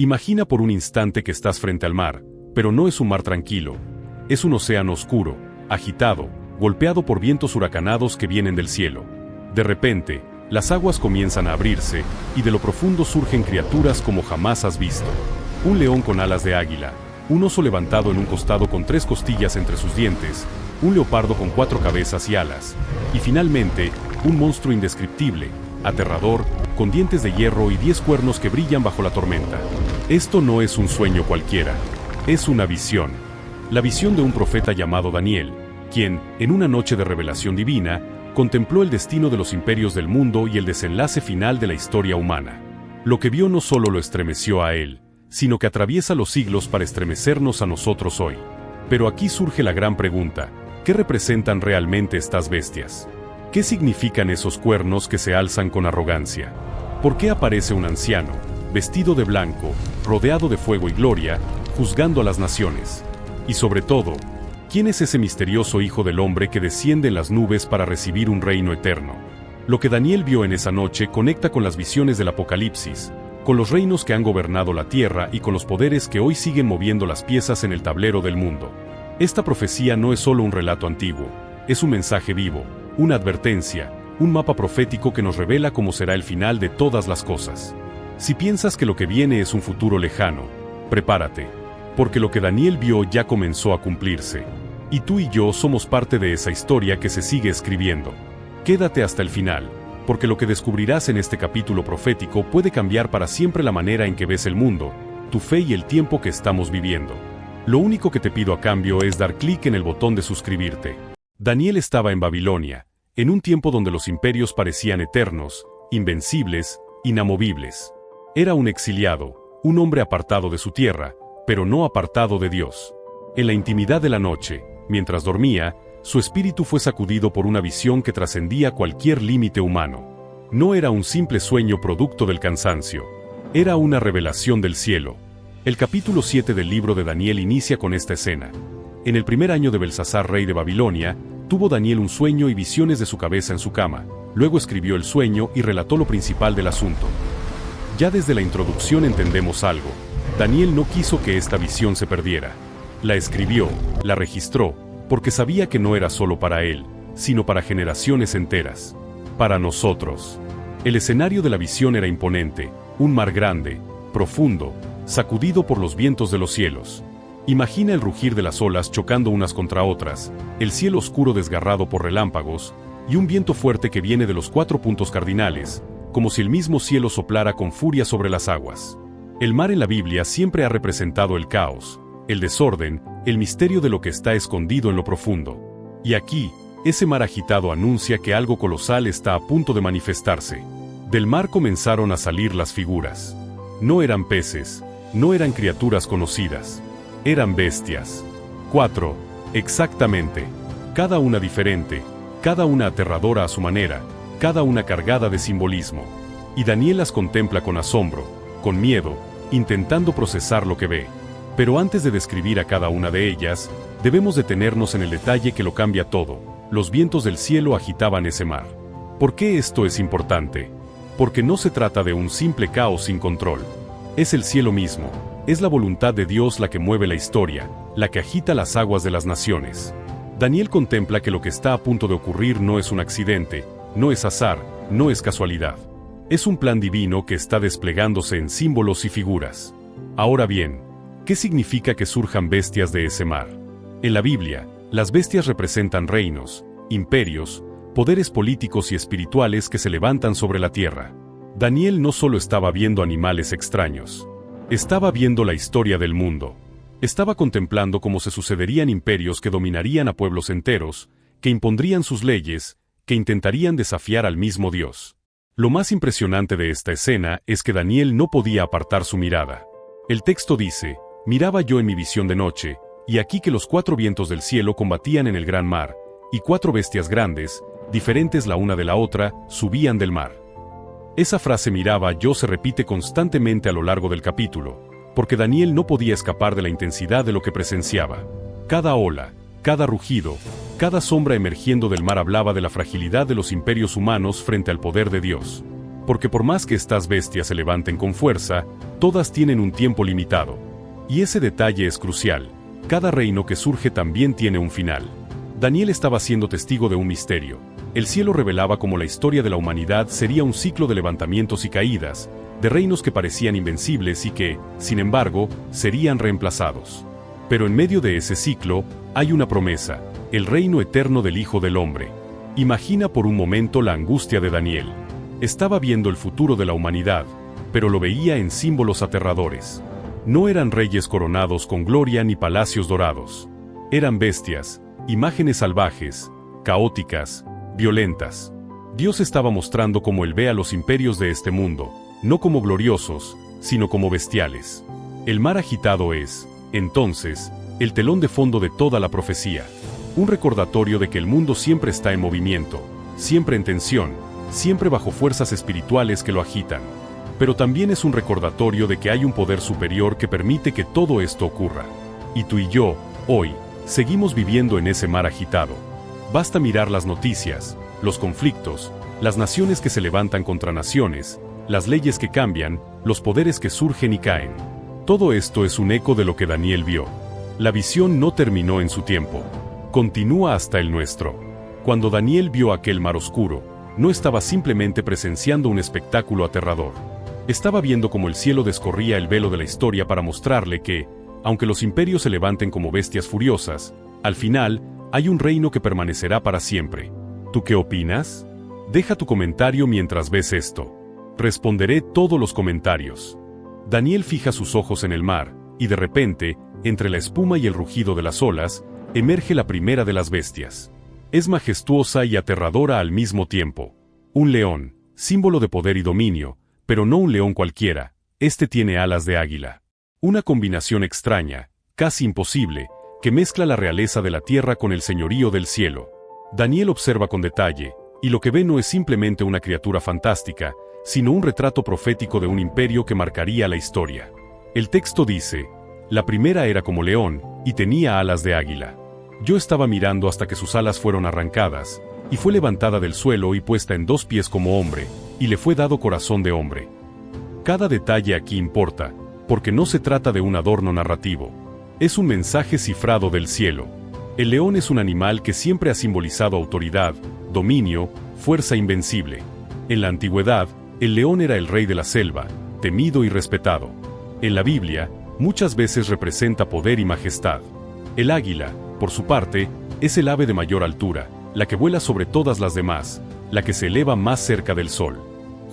Imagina por un instante que estás frente al mar, pero no es un mar tranquilo. Es un océano oscuro, agitado, golpeado por vientos huracanados que vienen del cielo. De repente, las aguas comienzan a abrirse, y de lo profundo surgen criaturas como jamás has visto. Un león con alas de águila, un oso levantado en un costado con 3 costillas entre sus dientes, un leopardo con 4 cabezas y alas, y finalmente, un monstruo indescriptible, aterrador, con dientes de hierro y 10 cuernos que brillan bajo la tormenta. Esto no es un sueño cualquiera, es una visión. La visión de un profeta llamado Daniel, quien, en una noche de revelación divina, contempló el destino de los imperios del mundo y el desenlace final de la historia humana. Lo que vio no solo lo estremeció a él, sino que atraviesa los siglos para estremecernos a nosotros hoy. Pero aquí surge la gran pregunta: ¿qué representan realmente estas bestias? ¿Qué significan esos cuernos que se alzan con arrogancia? ¿Por qué aparece un anciano, vestido de blanco, rodeado de fuego y gloria, juzgando a las naciones? Y sobre todo, ¿quién es ese misterioso Hijo del Hombre que desciende en las nubes para recibir un reino eterno? Lo que Daniel vio en esa noche conecta con las visiones del Apocalipsis, con los reinos que han gobernado la tierra y con los poderes que hoy siguen moviendo las piezas en el tablero del mundo. Esta profecía no es solo un relato antiguo, es un mensaje vivo, una advertencia, un mapa profético que nos revela cómo será el final de todas las cosas. Si piensas que lo que viene es un futuro lejano, prepárate, porque lo que Daniel vio ya comenzó a cumplirse. Y tú y yo somos parte de esa historia que se sigue escribiendo. Quédate hasta el final, porque lo que descubrirás en este capítulo profético puede cambiar para siempre la manera en que ves el mundo, tu fe y el tiempo que estamos viviendo. Lo único que te pido a cambio es dar clic en el botón de suscribirte. Daniel estaba en Babilonia, en un tiempo donde los imperios parecían eternos, invencibles, inamovibles. Era un exiliado, un hombre apartado de su tierra, pero no apartado de Dios. En la intimidad de la noche, mientras dormía, su espíritu fue sacudido por una visión que trascendía cualquier límite humano. No era un simple sueño producto del cansancio. Era una revelación del cielo. El capítulo 7 del libro de Daniel inicia con esta escena. En el primer año de Belsasar, rey de Babilonia, tuvo Daniel un sueño y visiones de su cabeza en su cama. Luego escribió el sueño y relató lo principal del asunto. Ya desde la introducción entendemos algo. Daniel no quiso que esta visión se perdiera. La escribió, la registró, porque sabía que no era solo para él, sino para generaciones enteras. Para nosotros. El escenario de la visión era imponente, un mar grande, profundo, sacudido por los vientos de los cielos. Imagina el rugir de las olas chocando unas contra otras, el cielo oscuro desgarrado por relámpagos, y un viento fuerte que viene de los 4 puntos cardinales, como si el mismo cielo soplara con furia sobre las aguas. El mar en la Biblia siempre ha representado el caos, el desorden, el misterio de lo que está escondido en lo profundo. Y aquí, ese mar agitado anuncia que algo colosal está a punto de manifestarse. Del mar comenzaron a salir las figuras. No eran peces, no eran criaturas conocidas. Eran bestias. 4, exactamente. Cada una diferente, cada una aterradora a su manera, cada una cargada de simbolismo. Y Daniel las contempla con asombro, con miedo, intentando procesar lo que ve. Pero antes de describir a cada una de ellas, debemos detenernos en el detalle que lo cambia todo. Los vientos del cielo agitaban ese mar. ¿Por qué esto es importante? Porque no se trata de un simple caos sin control. Es el cielo mismo, es la voluntad de Dios la que mueve la historia, la que agita las aguas de las naciones. Daniel contempla que lo que está a punto de ocurrir no es un accidente, no es azar, no es casualidad. Es un plan divino que está desplegándose en símbolos y figuras. Ahora bien, ¿qué significa que surjan bestias de ese mar? En la Biblia, las bestias representan reinos, imperios, poderes políticos y espirituales que se levantan sobre la tierra. Daniel no solo estaba viendo animales extraños. Estaba viendo la historia del mundo. Estaba contemplando cómo se sucederían imperios que dominarían a pueblos enteros, que impondrían sus leyes, que intentarían desafiar al mismo Dios. Lo más impresionante de esta escena es que Daniel no podía apartar su mirada. El texto dice: «Miraba yo en mi visión de noche, y aquí que los 4 vientos del cielo combatían en el gran mar, y 4 bestias grandes, diferentes la una de la otra, subían del mar». Esa frase «miraba yo» se repite constantemente a lo largo del capítulo, porque Daniel no podía escapar de la intensidad de lo que presenciaba. Cada ola, cada rugido, cada sombra emergiendo del mar hablaba de la fragilidad de los imperios humanos frente al poder de Dios. Porque por más que estas bestias se levanten con fuerza, todas tienen un tiempo limitado. Y ese detalle es crucial. Cada reino que surge también tiene un final. Daniel estaba siendo testigo de un misterio. El cielo revelaba cómo la historia de la humanidad sería un ciclo de levantamientos y caídas, de reinos que parecían invencibles y que, sin embargo, serían reemplazados. Pero en medio de ese ciclo, hay una promesa, el reino eterno del Hijo del Hombre. Imagina por un momento la angustia de Daniel. Estaba viendo el futuro de la humanidad, pero lo veía en símbolos aterradores. No eran reyes coronados con gloria ni palacios dorados. Eran bestias, imágenes salvajes, caóticas, violentas. Dios estaba mostrando cómo Él ve a los imperios de este mundo, no como gloriosos, sino como bestiales. El mar agitado es, entonces, el telón de fondo de toda la profecía. Un recordatorio de que el mundo siempre está en movimiento, siempre en tensión, siempre bajo fuerzas espirituales que lo agitan. Pero también es un recordatorio de que hay un poder superior que permite que todo esto ocurra. Y tú y yo, hoy, seguimos viviendo en ese mar agitado. Basta mirar las noticias, los conflictos, las naciones que se levantan contra naciones, las leyes que cambian, los poderes que surgen y caen. Todo esto es un eco de lo que Daniel vio. La visión no terminó en su tiempo. Continúa hasta el nuestro. Cuando Daniel vio aquel mar oscuro, no estaba simplemente presenciando un espectáculo aterrador. Estaba viendo cómo el cielo descorría el velo de la historia para mostrarle que, aunque los imperios se levanten como bestias furiosas, al final, hay un reino que permanecerá para siempre. ¿Tú qué opinas? Deja tu comentario mientras ves esto. Responderé todos los comentarios. Daniel fija sus ojos en el mar, y de repente, entre la espuma y el rugido de las olas, emerge la primera de las bestias. Es majestuosa y aterradora al mismo tiempo. Un león, símbolo de poder y dominio, pero no un león cualquiera, este tiene alas de águila. Una combinación extraña, casi imposible, que mezcla la realeza de la tierra con el señorío del cielo. Daniel observa con detalle, y lo que ve no es simplemente una criatura fantástica, sino un retrato profético de un imperio que marcaría la historia. El texto dice, la primera era como león, y tenía alas de águila. Yo estaba mirando hasta que sus alas fueron arrancadas, y fue levantada del suelo y puesta en 2 pies como hombre, y le fue dado corazón de hombre. Cada detalle aquí importa, porque no se trata de un adorno narrativo. Es un mensaje cifrado del cielo. El león es un animal que siempre ha simbolizado autoridad, dominio, fuerza invencible. En la antigüedad, el león era el rey de la selva, temido y respetado. En la Biblia, muchas veces representa poder y majestad. El águila, por su parte, es el ave de mayor altura, la que vuela sobre todas las demás, la que se eleva más cerca del sol.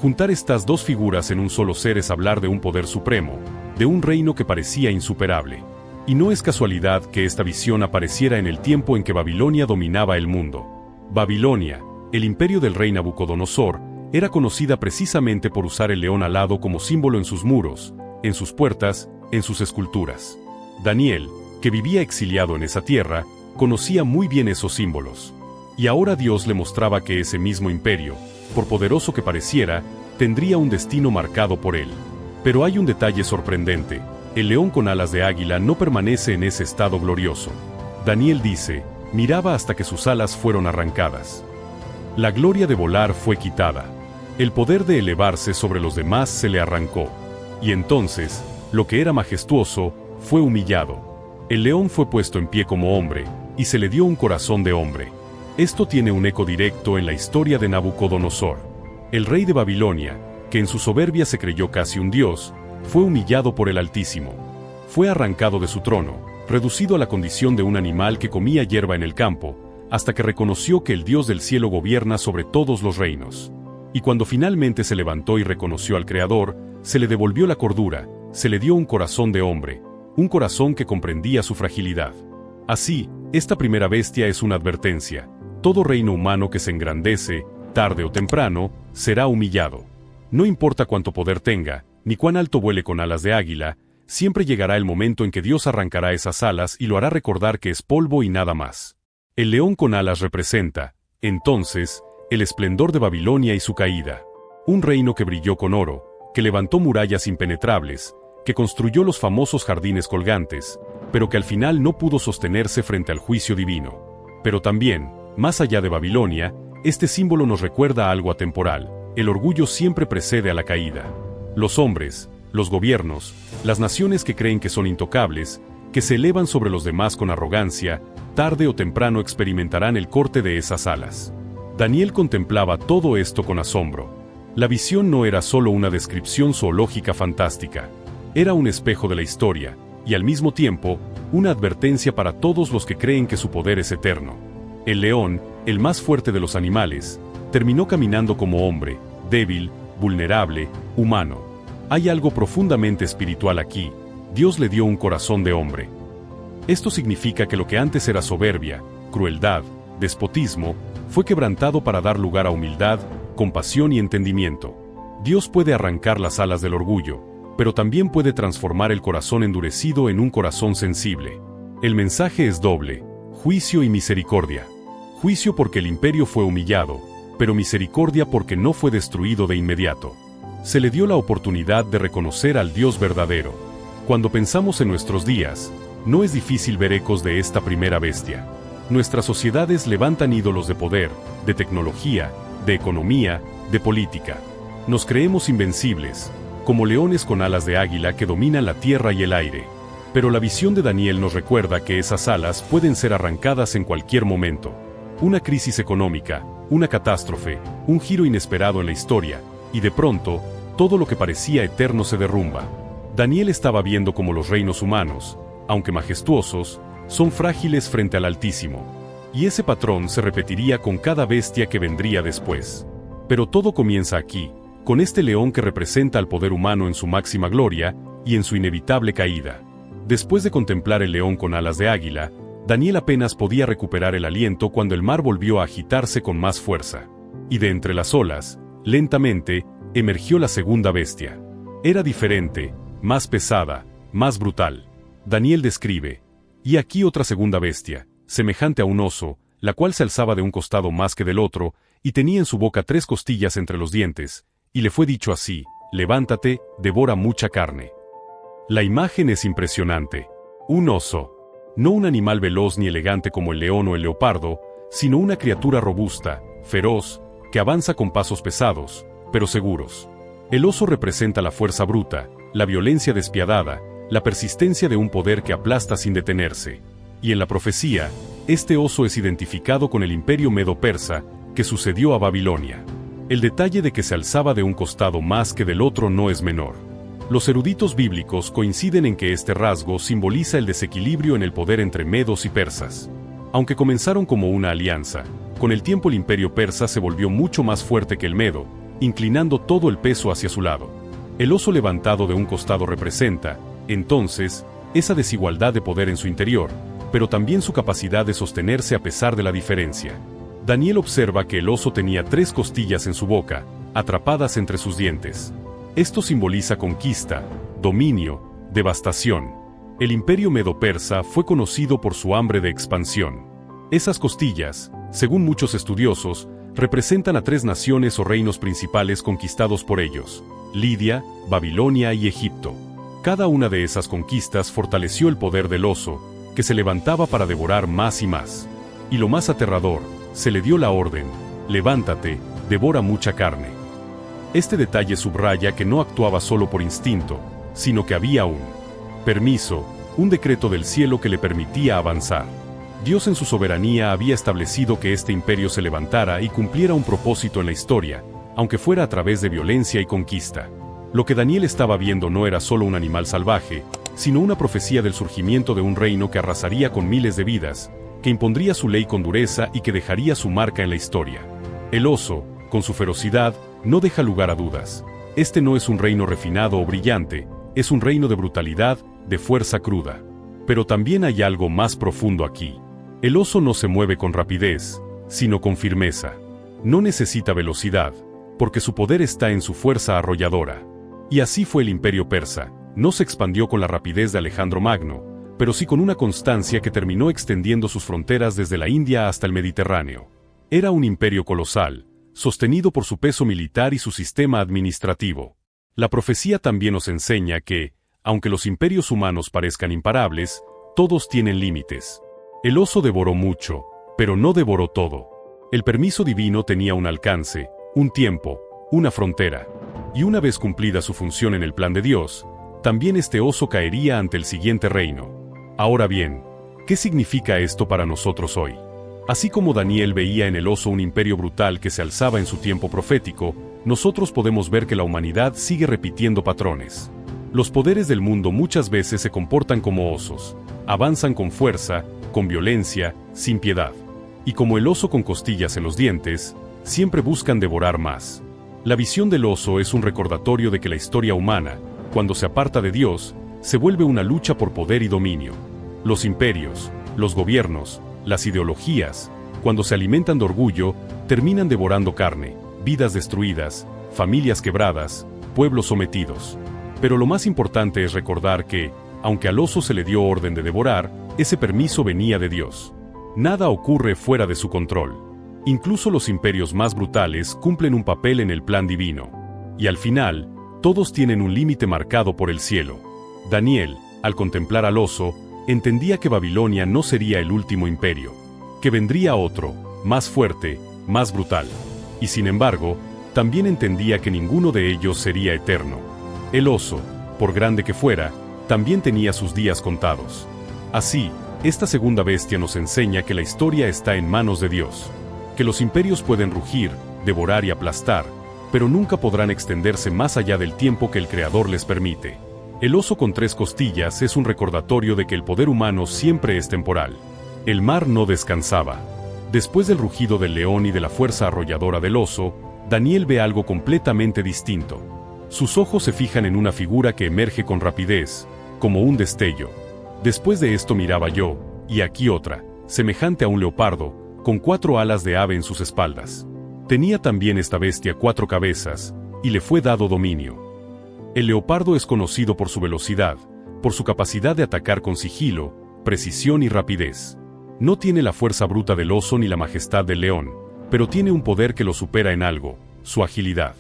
Juntar estas dos figuras en un solo ser es hablar de un poder supremo, de un reino que parecía insuperable. Y no es casualidad que esta visión apareciera en el tiempo en que Babilonia dominaba el mundo. Babilonia, el imperio del rey Nabucodonosor, era conocida precisamente por usar el león alado como símbolo en sus muros, en sus puertas, en sus esculturas. Daniel, que vivía exiliado en esa tierra, conocía muy bien esos símbolos. Y ahora Dios le mostraba que ese mismo imperio, por poderoso que pareciera, tendría un destino marcado por él. Pero hay un detalle sorprendente. El león con alas de águila no permanece en ese estado glorioso. Daniel dice, miraba hasta que sus alas fueron arrancadas. La gloria de volar fue quitada. El poder de elevarse sobre los demás se le arrancó. Y entonces, lo que era majestuoso, fue humillado. El león fue puesto en pie como hombre, y se le dio un corazón de hombre. Esto tiene un eco directo en la historia de Nabucodonosor. El rey de Babilonia, que en su soberbia se creyó casi un dios, fue humillado por el Altísimo. Fue arrancado de su trono, reducido a la condición de un animal que comía hierba en el campo, hasta que reconoció que el Dios del cielo gobierna sobre todos los reinos. Y cuando finalmente se levantó y reconoció al Creador, se le devolvió la cordura, se le dio un corazón de hombre, un corazón que comprendía su fragilidad. Así, esta primera bestia es una advertencia. Todo reino humano que se engrandece, tarde o temprano, será humillado. No importa cuánto poder tenga, ni cuán alto vuele con alas de águila, siempre llegará el momento en que Dios arrancará esas alas y lo hará recordar que es polvo y nada más. El león con alas representa, entonces, el esplendor de Babilonia y su caída. Un reino que brilló con oro, que levantó murallas impenetrables, que construyó los famosos jardines colgantes, pero que al final no pudo sostenerse frente al juicio divino. Pero también, más allá de Babilonia, este símbolo nos recuerda algo atemporal, el orgullo siempre precede a la caída. Los hombres, los gobiernos, las naciones que creen que son intocables, que se elevan sobre los demás con arrogancia, tarde o temprano experimentarán el corte de esas alas. Daniel contemplaba todo esto con asombro. La visión no era solo una descripción zoológica fantástica, era un espejo de la historia, y al mismo tiempo, una advertencia para todos los que creen que su poder es eterno. El león, el más fuerte de los animales, terminó caminando como hombre, débil, vulnerable, humano. Hay algo profundamente espiritual aquí. Dios le dio un corazón de hombre. Esto significa que lo que antes era soberbia, crueldad, despotismo, fue quebrantado para dar lugar a humildad, compasión y entendimiento. Dios puede arrancar las alas del orgullo, pero también puede transformar el corazón endurecido en un corazón sensible. El mensaje es doble: juicio y misericordia. Juicio porque el imperio fue humillado, pero misericordia porque no fue destruido de inmediato. Se le dio la oportunidad de reconocer al Dios verdadero. Cuando pensamos en nuestros días, no es difícil ver ecos de esta primera bestia. Nuestras sociedades levantan ídolos de poder, de tecnología, de economía, de política. Nos creemos invencibles, como leones con alas de águila que dominan la tierra y el aire. Pero la visión de Daniel nos recuerda que esas alas pueden ser arrancadas en cualquier momento. Una crisis económica, una catástrofe, un giro inesperado en la historia, y de pronto, todo lo que parecía eterno se derrumba. Daniel estaba viendo cómo los reinos humanos, aunque majestuosos, son frágiles frente al Altísimo. Y ese patrón se repetiría con cada bestia que vendría después. Pero todo comienza aquí, con este león que representa al poder humano en su máxima gloria y en su inevitable caída. Después de contemplar el león con alas de águila, Daniel apenas podía recuperar el aliento cuando el mar volvió a agitarse con más fuerza. Y de entre las olas, lentamente, emergió la segunda bestia. Era diferente, más pesada, más brutal. Daniel describe: y aquí otra segunda bestia, semejante a un oso, la cual se alzaba de un costado más que del otro, y tenía en su boca 3 costillas entre los dientes, y le fue dicho así: levántate, devora mucha carne. La imagen es impresionante. Un oso. No un animal veloz ni elegante como el león o el leopardo, sino una criatura robusta, feroz, que avanza con pasos pesados, pero seguros. El oso representa la fuerza bruta, la violencia despiadada, la persistencia de un poder que aplasta sin detenerse. Y en la profecía, este oso es identificado con el imperio medo-persa, que sucedió a Babilonia. El detalle de que se alzaba de un costado más que del otro no es menor. Los eruditos bíblicos coinciden en que este rasgo simboliza el desequilibrio en el poder entre medos y persas. Aunque comenzaron como una alianza, con el tiempo el imperio persa se volvió mucho más fuerte que el medo, inclinando todo el peso hacia su lado. El oso levantado de un costado representa, entonces, esa desigualdad de poder en su interior, pero también su capacidad de sostenerse a pesar de la diferencia. Daniel observa que el oso tenía 3 costillas en su boca, atrapadas entre sus dientes. Esto simboliza conquista, dominio, devastación. El imperio medo-persa fue conocido por su hambre de expansión. Esas costillas, según muchos estudiosos, representan a 3 naciones o reinos principales conquistados por ellos: Lidia, Babilonia y Egipto. Cada una de esas conquistas fortaleció el poder del oso, que se levantaba para devorar más y más. Y lo más aterrador, se le dio la orden: levántate, devora mucha carne. Este detalle subraya que no actuaba solo por instinto, sino que había un permiso, un decreto del cielo que le permitía avanzar. Dios en su soberanía había establecido que este imperio se levantara y cumpliera un propósito en la historia, aunque fuera a través de violencia y conquista. Lo que Daniel estaba viendo no era solo un animal salvaje, sino una profecía del surgimiento de un reino que arrasaría con miles de vidas, que impondría su ley con dureza y que dejaría su marca en la historia. El oso, con su ferocidad, no deja lugar a dudas. Este no es un reino refinado o brillante, es un reino de brutalidad, de fuerza cruda. Pero también hay algo más profundo aquí. El oso no se mueve con rapidez, sino con firmeza. No necesita velocidad, porque su poder está en su fuerza arrolladora. Y así fue el imperio persa. No se expandió con la rapidez de Alejandro Magno, pero sí con una constancia que terminó extendiendo sus fronteras desde la India hasta el Mediterráneo. Era un imperio colosal, sostenido por su peso militar y su sistema administrativo. La profecía también nos enseña que, aunque los imperios humanos parezcan imparables, todos tienen límites. El oso devoró mucho, pero no devoró todo. El permiso divino tenía un alcance, un tiempo, una frontera. Y una vez cumplida su función en el plan de Dios, también este oso caería ante el siguiente reino. Ahora bien, ¿qué significa esto para nosotros hoy? Así como Daniel veía en el oso un imperio brutal que se alzaba en su tiempo profético, nosotros podemos ver que la humanidad sigue repitiendo patrones. Los poderes del mundo muchas veces se comportan como osos, avanzan con fuerza, con violencia, sin piedad. Y como el oso con costillas en los dientes, siempre buscan devorar más. La visión del oso es un recordatorio de que la historia humana, cuando se aparta de Dios, se vuelve una lucha por poder y dominio. Los imperios, los gobiernos, las ideologías, cuando se alimentan de orgullo, terminan devorando carne, vidas destruidas, familias quebradas, pueblos sometidos. Pero lo más importante es recordar que, aunque al oso se le dio orden de devorar, ese permiso venía de Dios. Nada ocurre fuera de su control. Incluso los imperios más brutales cumplen un papel en el plan divino. Y al final, todos tienen un límite marcado por el cielo. Daniel, al contemplar al oso, entendía que Babilonia no sería el último imperio, que vendría otro, más fuerte, más brutal. Y sin embargo, también entendía que ninguno de ellos sería eterno. El oso, por grande que fuera, también tenía sus días contados. Así, esta segunda bestia nos enseña que la historia está en manos de Dios, que los imperios pueden rugir, devorar y aplastar, pero nunca podrán extenderse más allá del tiempo que el Creador les permite. El oso con 3 costillas es un recordatorio de que el poder humano siempre es temporal. El mar no descansaba. Después del rugido del león y de la fuerza arrolladora del oso, Daniel ve algo completamente distinto. Sus ojos se fijan en una figura que emerge con rapidez, como un destello. Después de esto miraba yo, y aquí otra, semejante a un leopardo, con 4 alas de ave en sus espaldas. Tenía también esta bestia 4 cabezas, y le fue dado dominio. El leopardo es conocido por su velocidad, por su capacidad de atacar con sigilo, precisión y rapidez. No tiene la fuerza bruta del oso ni la majestad del león, pero tiene un poder que lo supera en algo, su agilidad.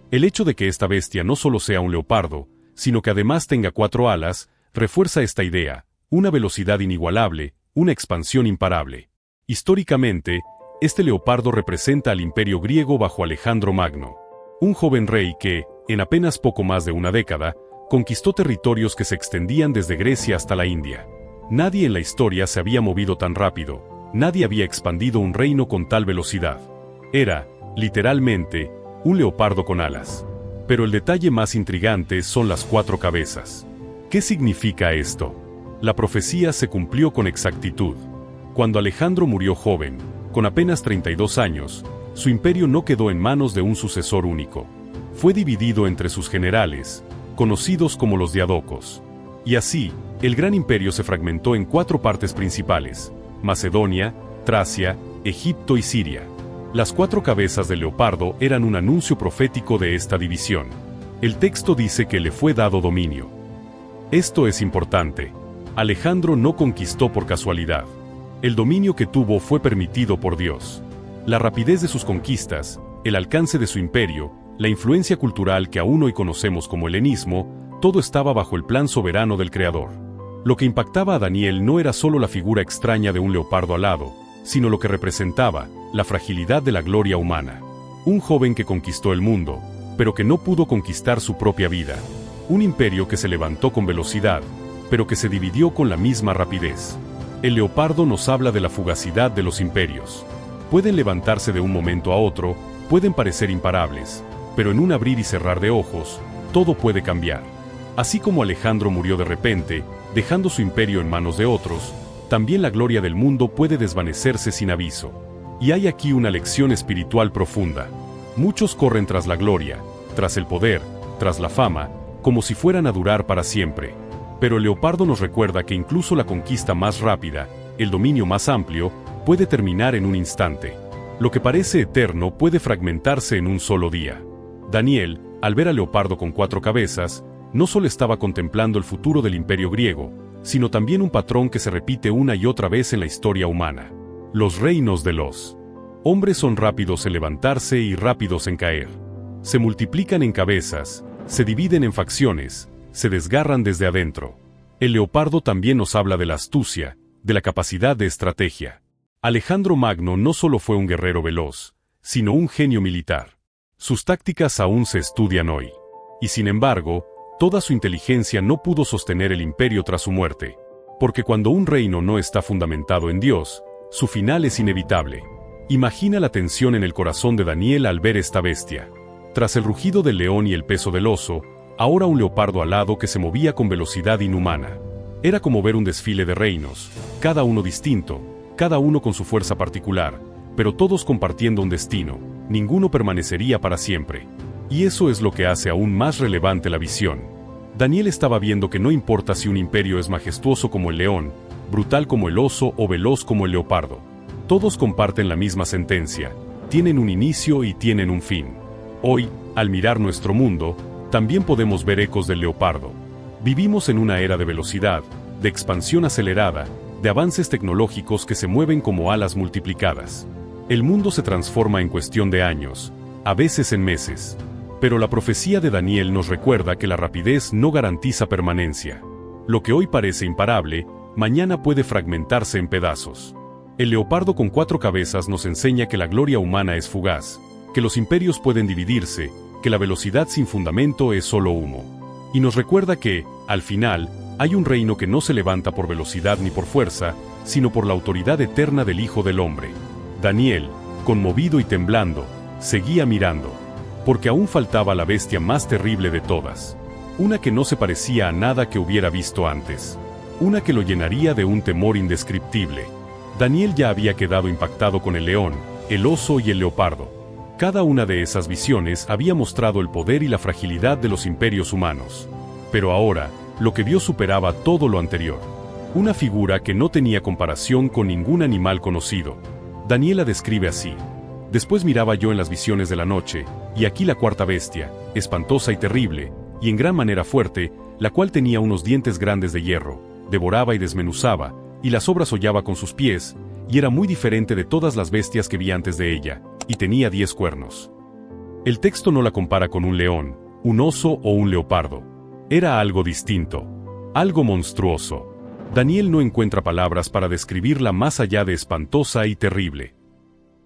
El hecho de que esta bestia no solo sea un leopardo, sino que además tenga 4 alas, refuerza esta idea, una velocidad inigualable, una expansión imparable. Históricamente, este leopardo representa al imperio griego bajo Alejandro Magno, un joven rey que, en apenas poco más de una década, conquistó territorios que se extendían desde Grecia hasta la India. Nadie en la historia se había movido tan rápido, nadie había expandido un reino con tal velocidad. Era, literalmente, un leopardo con alas. Pero el detalle más intrigante son las 4 cabezas. ¿Qué significa esto? La profecía se cumplió con exactitud. Cuando Alejandro murió joven, con apenas 32 años, su imperio no quedó en manos de un sucesor único. Fue dividido entre sus generales, conocidos como los diadocos. Y así, el gran imperio se fragmentó en 4 partes principales: Macedonia, Tracia, Egipto y Siria. Las 4 cabezas del leopardo eran un anuncio profético de esta división. El texto dice que le fue dado dominio. Esto es importante. Alejandro no conquistó por casualidad. El dominio que tuvo fue permitido por Dios. La rapidez de sus conquistas, el alcance de su imperio, la influencia cultural que aún hoy conocemos como helenismo, todo estaba bajo el plan soberano del Creador. Lo que impactaba a Daniel no era solo la figura extraña de un leopardo alado, sino lo que representaba, la fragilidad de la gloria humana. Un joven que conquistó el mundo, pero que no pudo conquistar su propia vida. Un imperio que se levantó con velocidad, pero que se dividió con la misma rapidez. El leopardo nos habla de la fugacidad de los imperios. Pueden levantarse de un momento a otro, pueden parecer imparables, pero en un abrir y cerrar de ojos, todo puede cambiar. Así como Alejandro murió de repente, dejando su imperio en manos de otros, también la gloria del mundo puede desvanecerse sin aviso. Y hay aquí una lección espiritual profunda. Muchos corren tras la gloria, tras el poder, tras la fama, como si fueran a durar para siempre. Pero el leopardo nos recuerda que incluso la conquista más rápida, el dominio más amplio, puede terminar en un instante. Lo que parece eterno puede fragmentarse en un solo día. Daniel, al ver al leopardo con 4 cabezas, no solo estaba contemplando el futuro del imperio griego, sino también un patrón que se repite una y otra vez en la historia humana. Los reinos de los hombres son rápidos en levantarse y rápidos en caer. Se multiplican en cabezas, se dividen en facciones, se desgarran desde adentro. El leopardo también nos habla de la astucia, de la capacidad de estrategia. Alejandro Magno no solo fue un guerrero veloz, sino un genio militar. Sus tácticas aún se estudian hoy. Y sin embargo, toda su inteligencia no pudo sostener el imperio tras su muerte. Porque cuando un reino no está fundamentado en Dios, su final es inevitable. Imagina la tensión en el corazón de Daniel al ver esta bestia. Tras el rugido del león y el peso del oso, ahora un leopardo alado que se movía con velocidad inhumana. Era como ver un desfile de reinos, cada uno distinto, cada uno con su fuerza particular, pero todos compartiendo un destino, ninguno permanecería para siempre. Y eso es lo que hace aún más relevante la visión. Daniel estaba viendo que no importa si un imperio es majestuoso como el león, brutal como el oso o veloz como el leopardo. Todos comparten la misma sentencia, tienen un inicio y tienen un fin. Hoy, al mirar nuestro mundo, también podemos ver ecos del leopardo. Vivimos en una era de velocidad, de expansión acelerada, de avances tecnológicos que se mueven como alas multiplicadas. El mundo se transforma en cuestión de años, a veces en meses. Pero la profecía de Daniel nos recuerda que la rapidez no garantiza permanencia. Lo que hoy parece imparable, mañana puede fragmentarse en pedazos. El leopardo con 4 cabezas nos enseña que la gloria humana es fugaz, que los imperios pueden dividirse, que la velocidad sin fundamento es solo humo. Y nos recuerda que, al final, hay un reino que no se levanta por velocidad ni por fuerza, sino por la autoridad eterna del Hijo del Hombre. Daniel, conmovido y temblando, seguía mirando, porque aún faltaba la bestia más terrible de todas. Una que no se parecía a nada que hubiera visto antes. Una que lo llenaría de un temor indescriptible. Daniel ya había quedado impactado con el león, el oso y el leopardo. Cada una de esas visiones había mostrado el poder y la fragilidad de los imperios humanos. Pero ahora, lo que vio superaba todo lo anterior. Una figura que no tenía comparación con ningún animal conocido. Daniel la describe así. Después miraba yo en las visiones de la noche, y aquí la cuarta bestia, espantosa y terrible, y en gran manera fuerte, la cual tenía unos dientes grandes de hierro, devoraba y desmenuzaba, y las obras hollaba con sus pies, y era muy diferente de todas las bestias que vi antes de ella, y tenía 10 cuernos. El texto no la compara con un león, un oso o un leopardo. Era algo distinto, algo monstruoso. Daniel no encuentra palabras para describirla más allá de espantosa y terrible.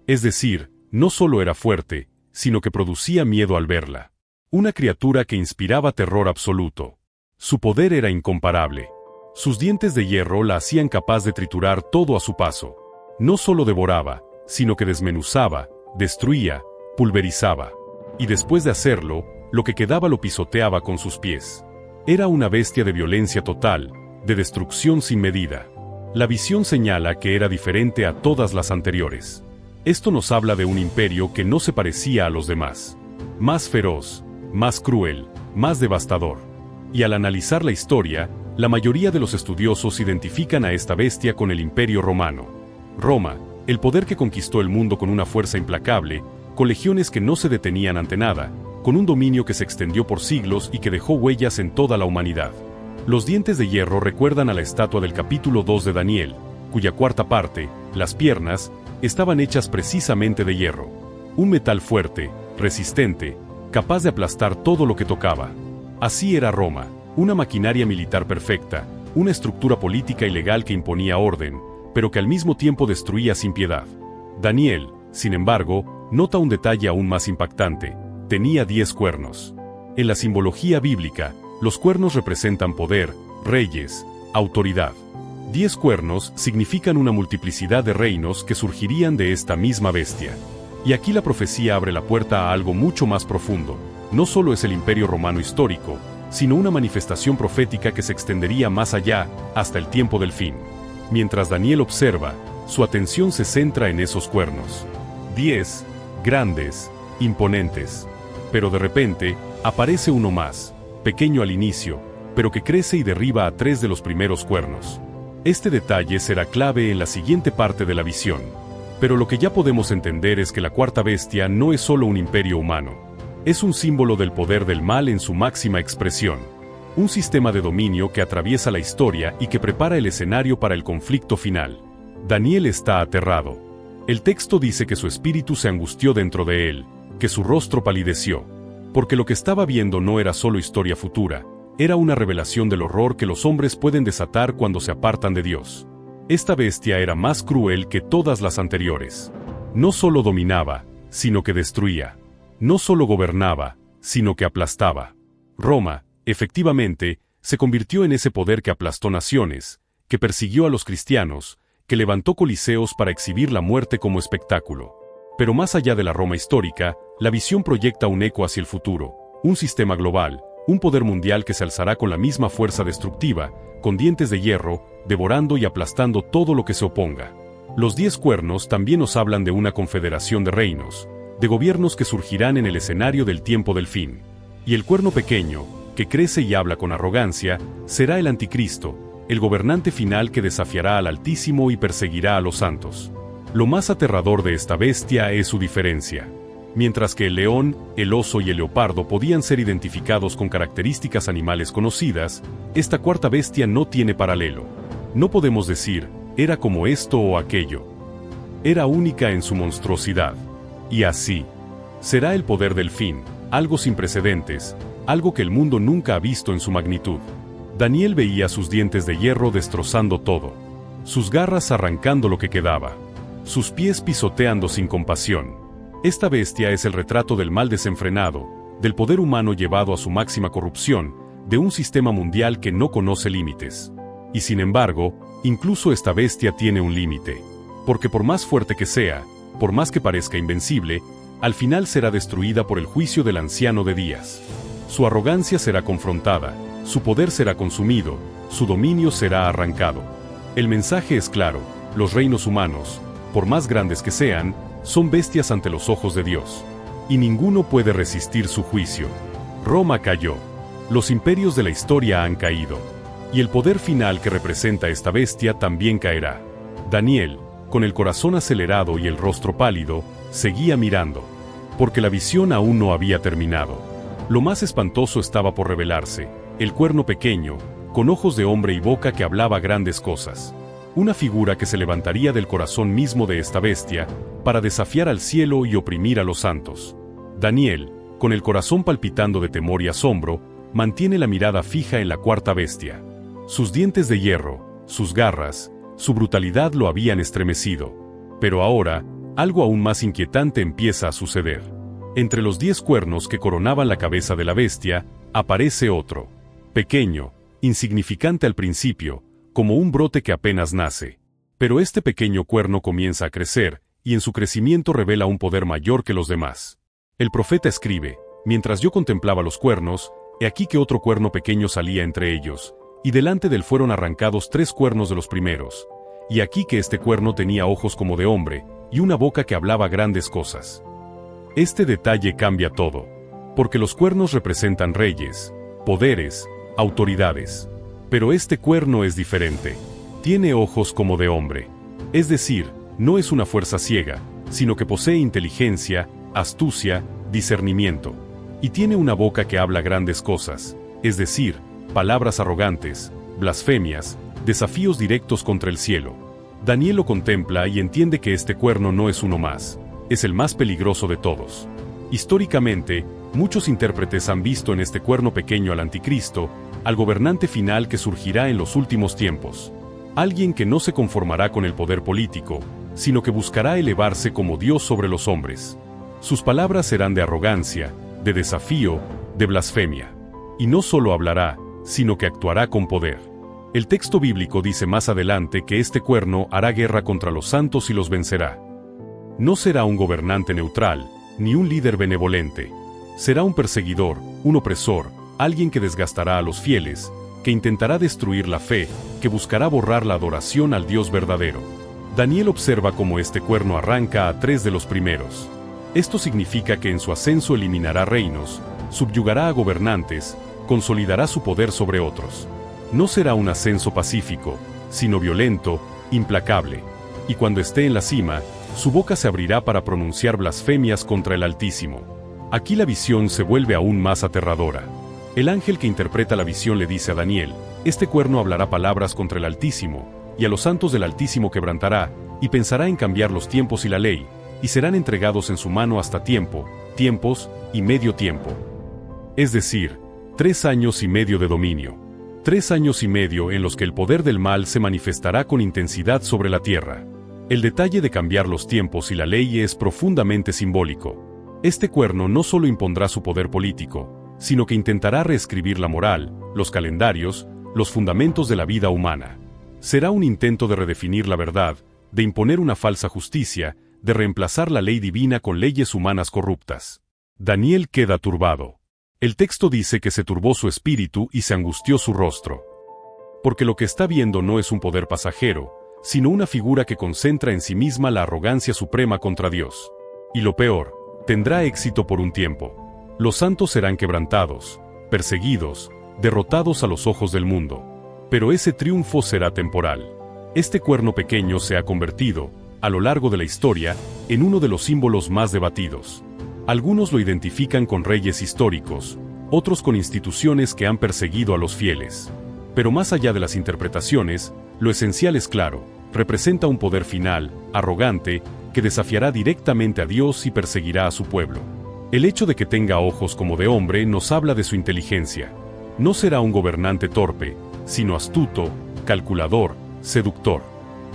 Es decir, no solo era fuerte, sino que producía miedo al verla. Una criatura que inspiraba terror absoluto. Su poder era incomparable. Sus dientes de hierro la hacían capaz de triturar todo a su paso. No solo devoraba, sino que desmenuzaba, destruía, pulverizaba. Y después de hacerlo, lo que quedaba lo pisoteaba con sus pies. Era una bestia de violencia total, de destrucción sin medida. La visión señala que era diferente a todas las anteriores. Esto nos habla de un imperio que no se parecía a los demás. Más feroz, más cruel, más devastador. Y al analizar la historia, la mayoría de los estudiosos identifican a esta bestia con el Imperio Romano. Roma, el poder que conquistó el mundo con una fuerza implacable, con legiones que no se detenían ante nada, con un dominio que se extendió por siglos y que dejó huellas en toda la humanidad. Los dientes de hierro recuerdan a la estatua del capítulo 2 de Daniel, cuya cuarta parte, las piernas, estaban hechas precisamente de hierro. Un metal fuerte, resistente, capaz de aplastar todo lo que tocaba. Así era Roma, una maquinaria militar perfecta, una estructura política y legal que imponía orden, pero que al mismo tiempo destruía sin piedad. Daniel, sin embargo, nota un detalle aún más impactante: tenía 10 cuernos. En la simbología bíblica, los cuernos representan poder, reyes, autoridad. 10 cuernos significan una multiplicidad de reinos que surgirían de esta misma bestia. Y aquí la profecía abre la puerta a algo mucho más profundo. No solo es el Imperio Romano histórico, sino una manifestación profética que se extendería más allá, hasta el tiempo del fin. Mientras Daniel observa, su atención se centra en esos cuernos. 10, grandes, imponentes. Pero de repente, aparece uno más, pequeño al inicio, pero que crece y derriba a 3 de los primeros cuernos. Este detalle será clave en la siguiente parte de la visión. Pero lo que ya podemos entender es que la cuarta bestia no es solo un imperio humano. Es un símbolo del poder del mal en su máxima expresión. Un sistema de dominio que atraviesa la historia y que prepara el escenario para el conflicto final. Daniel está aterrado. El texto dice que su espíritu se angustió dentro de él, que su rostro palideció. Porque lo que estaba viendo no era solo historia futura, era una revelación del horror que los hombres pueden desatar cuando se apartan de Dios. Esta bestia era más cruel que todas las anteriores. No solo dominaba, sino que destruía. No solo gobernaba, sino que aplastaba. Roma, efectivamente, se convirtió en ese poder que aplastó naciones, que persiguió a los cristianos, que levantó coliseos para exhibir la muerte como espectáculo. Pero más allá de la Roma histórica, la visión proyecta un eco hacia el futuro, un sistema global, un poder mundial que se alzará con la misma fuerza destructiva, con dientes de hierro, devorando y aplastando todo lo que se oponga. Los 10 cuernos también nos hablan de una confederación de reinos, de gobiernos que surgirán en el escenario del tiempo del fin. Y el cuerno pequeño, que crece y habla con arrogancia, será el anticristo, el gobernante final que desafiará al Altísimo y perseguirá a los santos. Lo más aterrador de esta bestia es su diferencia. Mientras que el león, el oso y el leopardo podían ser identificados con características animales conocidas, esta cuarta bestia no tiene paralelo. No podemos decir, era como esto o aquello. Era única en su monstruosidad. Y así, será el poder del fin, algo sin precedentes, algo que el mundo nunca ha visto en su magnitud. Daniel veía sus dientes de hierro destrozando todo, sus garras arrancando lo que quedaba, sus pies pisoteando sin compasión. Esta bestia es el retrato del mal desenfrenado, del poder humano llevado a su máxima corrupción, de un sistema mundial que no conoce límites. Y sin embargo, incluso esta bestia tiene un límite, porque por más fuerte que sea, por más que parezca invencible, al final será destruida por el juicio del anciano de días. Su arrogancia será confrontada, su poder será consumido, su dominio será arrancado. El mensaje es claro: los reinos humanos, por más grandes que sean, son bestias ante los ojos de Dios. Y ninguno puede resistir su juicio. Roma cayó. Los imperios de la historia han caído. Y el poder final que representa esta bestia también caerá. Daniel, con el corazón acelerado y el rostro pálido, seguía mirando. Porque la visión aún no había terminado. Lo más espantoso estaba por revelarse: el cuerno pequeño, con ojos de hombre y boca que hablaba grandes cosas. Una figura que se levantaría del corazón mismo de esta bestia, para desafiar al cielo y oprimir a los santos. Daniel, con el corazón palpitando de temor y asombro, mantiene la mirada fija en la cuarta bestia. Sus dientes de hierro, sus garras, su brutalidad lo habían estremecido. Pero ahora, algo aún más inquietante empieza a suceder. Entre los 10 cuernos que coronaban la cabeza de la bestia, aparece otro. Pequeño, insignificante al principio, como un brote que apenas nace. Pero este pequeño cuerno comienza a crecer, y en su crecimiento revela un poder mayor que los demás. El profeta escribe: mientras yo contemplaba los cuernos, he aquí que otro cuerno pequeño salía entre ellos, y delante de él fueron arrancados 3 cuernos de los primeros. Y aquí que este cuerno tenía ojos como de hombre, y una boca que hablaba grandes cosas. Este detalle cambia todo, porque los cuernos representan reyes, poderes, autoridades. Pero este cuerno es diferente. Tiene ojos como de hombre. Es decir, no es una fuerza ciega, sino que posee inteligencia, astucia, discernimiento. Y tiene una boca que habla grandes cosas, es decir, palabras arrogantes, blasfemias, desafíos directos contra el cielo. Daniel lo contempla y entiende que este cuerno no es uno más, es el más peligroso de todos. Históricamente, muchos intérpretes han visto en este cuerno pequeño al anticristo, al gobernante final que surgirá en los últimos tiempos. Alguien que no se conformará con el poder político, sino que buscará elevarse como Dios sobre los hombres. Sus palabras serán de arrogancia, de desafío, de blasfemia. Y no solo hablará, sino que actuará con poder. El texto bíblico dice más adelante que este cuerno hará guerra contra los santos y los vencerá. No será un gobernante neutral, ni un líder benevolente. Será un perseguidor, un opresor, alguien que desgastará a los fieles, que intentará destruir la fe, que buscará borrar la adoración al Dios verdadero. Daniel observa cómo este cuerno arranca a 3 de los primeros. Esto significa que en su ascenso eliminará reinos, subyugará a gobernantes, consolidará su poder sobre otros. No será un ascenso pacífico, sino violento, implacable. Y cuando esté en la cima, su boca se abrirá para pronunciar blasfemias contra el Altísimo. Aquí la visión se vuelve aún más aterradora. El ángel que interpreta la visión le dice a Daniel: este cuerno hablará palabras contra el Altísimo, y a los santos del Altísimo quebrantará, y pensará en cambiar los tiempos y la ley, y serán entregados en su mano hasta tiempos y medio tiempo. Es decir, 3 años y medio de dominio. 3 años y medio en los que el poder del mal se manifestará con intensidad sobre la tierra. El detalle de cambiar los tiempos y la ley es profundamente simbólico. Este cuerno no solo impondrá su poder político, sino que intentará reescribir la moral, los calendarios, los fundamentos de la vida humana. Será un intento de redefinir la verdad, de imponer una falsa justicia, de reemplazar la ley divina con leyes humanas corruptas. Daniel queda turbado. El texto dice que se turbó su espíritu y se angustió su rostro. Porque lo que está viendo no es un poder pasajero, sino una figura que concentra en sí misma la arrogancia suprema contra Dios. Y lo peor, tendrá éxito por un tiempo. Los santos serán quebrantados, perseguidos, derrotados a los ojos del mundo. Pero ese triunfo será temporal. Este cuerno pequeño se ha convertido, a lo largo de la historia, en uno de los símbolos más debatidos. Algunos lo identifican con reyes históricos, otros con instituciones que han perseguido a los fieles. Pero más allá de las interpretaciones, lo esencial es claro, representa un poder final, arrogante, que desafiará directamente a Dios y perseguirá a su pueblo. El hecho de que tenga ojos como de hombre nos habla de su inteligencia. No será un gobernante torpe, sino astuto, calculador, seductor.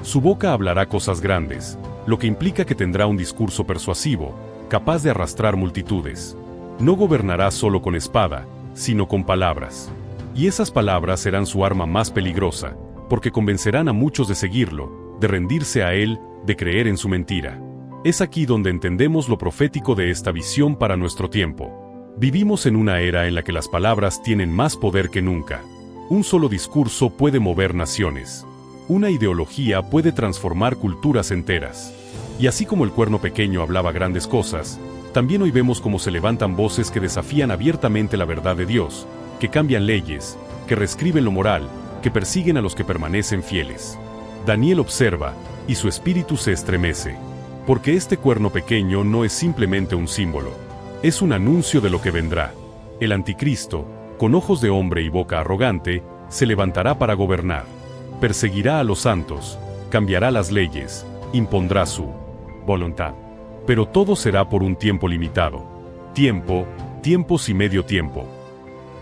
Su boca hablará cosas grandes, lo que implica que tendrá un discurso persuasivo, capaz de arrastrar multitudes. No gobernará solo con espada, sino con palabras. Y esas palabras serán su arma más peligrosa, porque convencerán a muchos de seguirlo, de rendirse a él, de creer en su mentira. Es aquí donde entendemos lo profético de esta visión para nuestro tiempo. Vivimos en una era en la que las palabras tienen más poder que nunca. Un solo discurso puede mover naciones. Una ideología puede transformar culturas enteras. Y así como el cuerno pequeño hablaba grandes cosas, también hoy vemos cómo se levantan voces que desafían abiertamente la verdad de Dios, que cambian leyes, que reescriben lo moral, que persiguen a los que permanecen fieles. Daniel observa, y su espíritu se estremece. Porque este cuerno pequeño no es simplemente un símbolo. Es un anuncio de lo que vendrá. El anticristo, con ojos de hombre y boca arrogante, se levantará para gobernar. Perseguirá a los santos, cambiará las leyes, impondrá su voluntad. Pero todo será por un tiempo limitado. Tiempos y medio tiempo.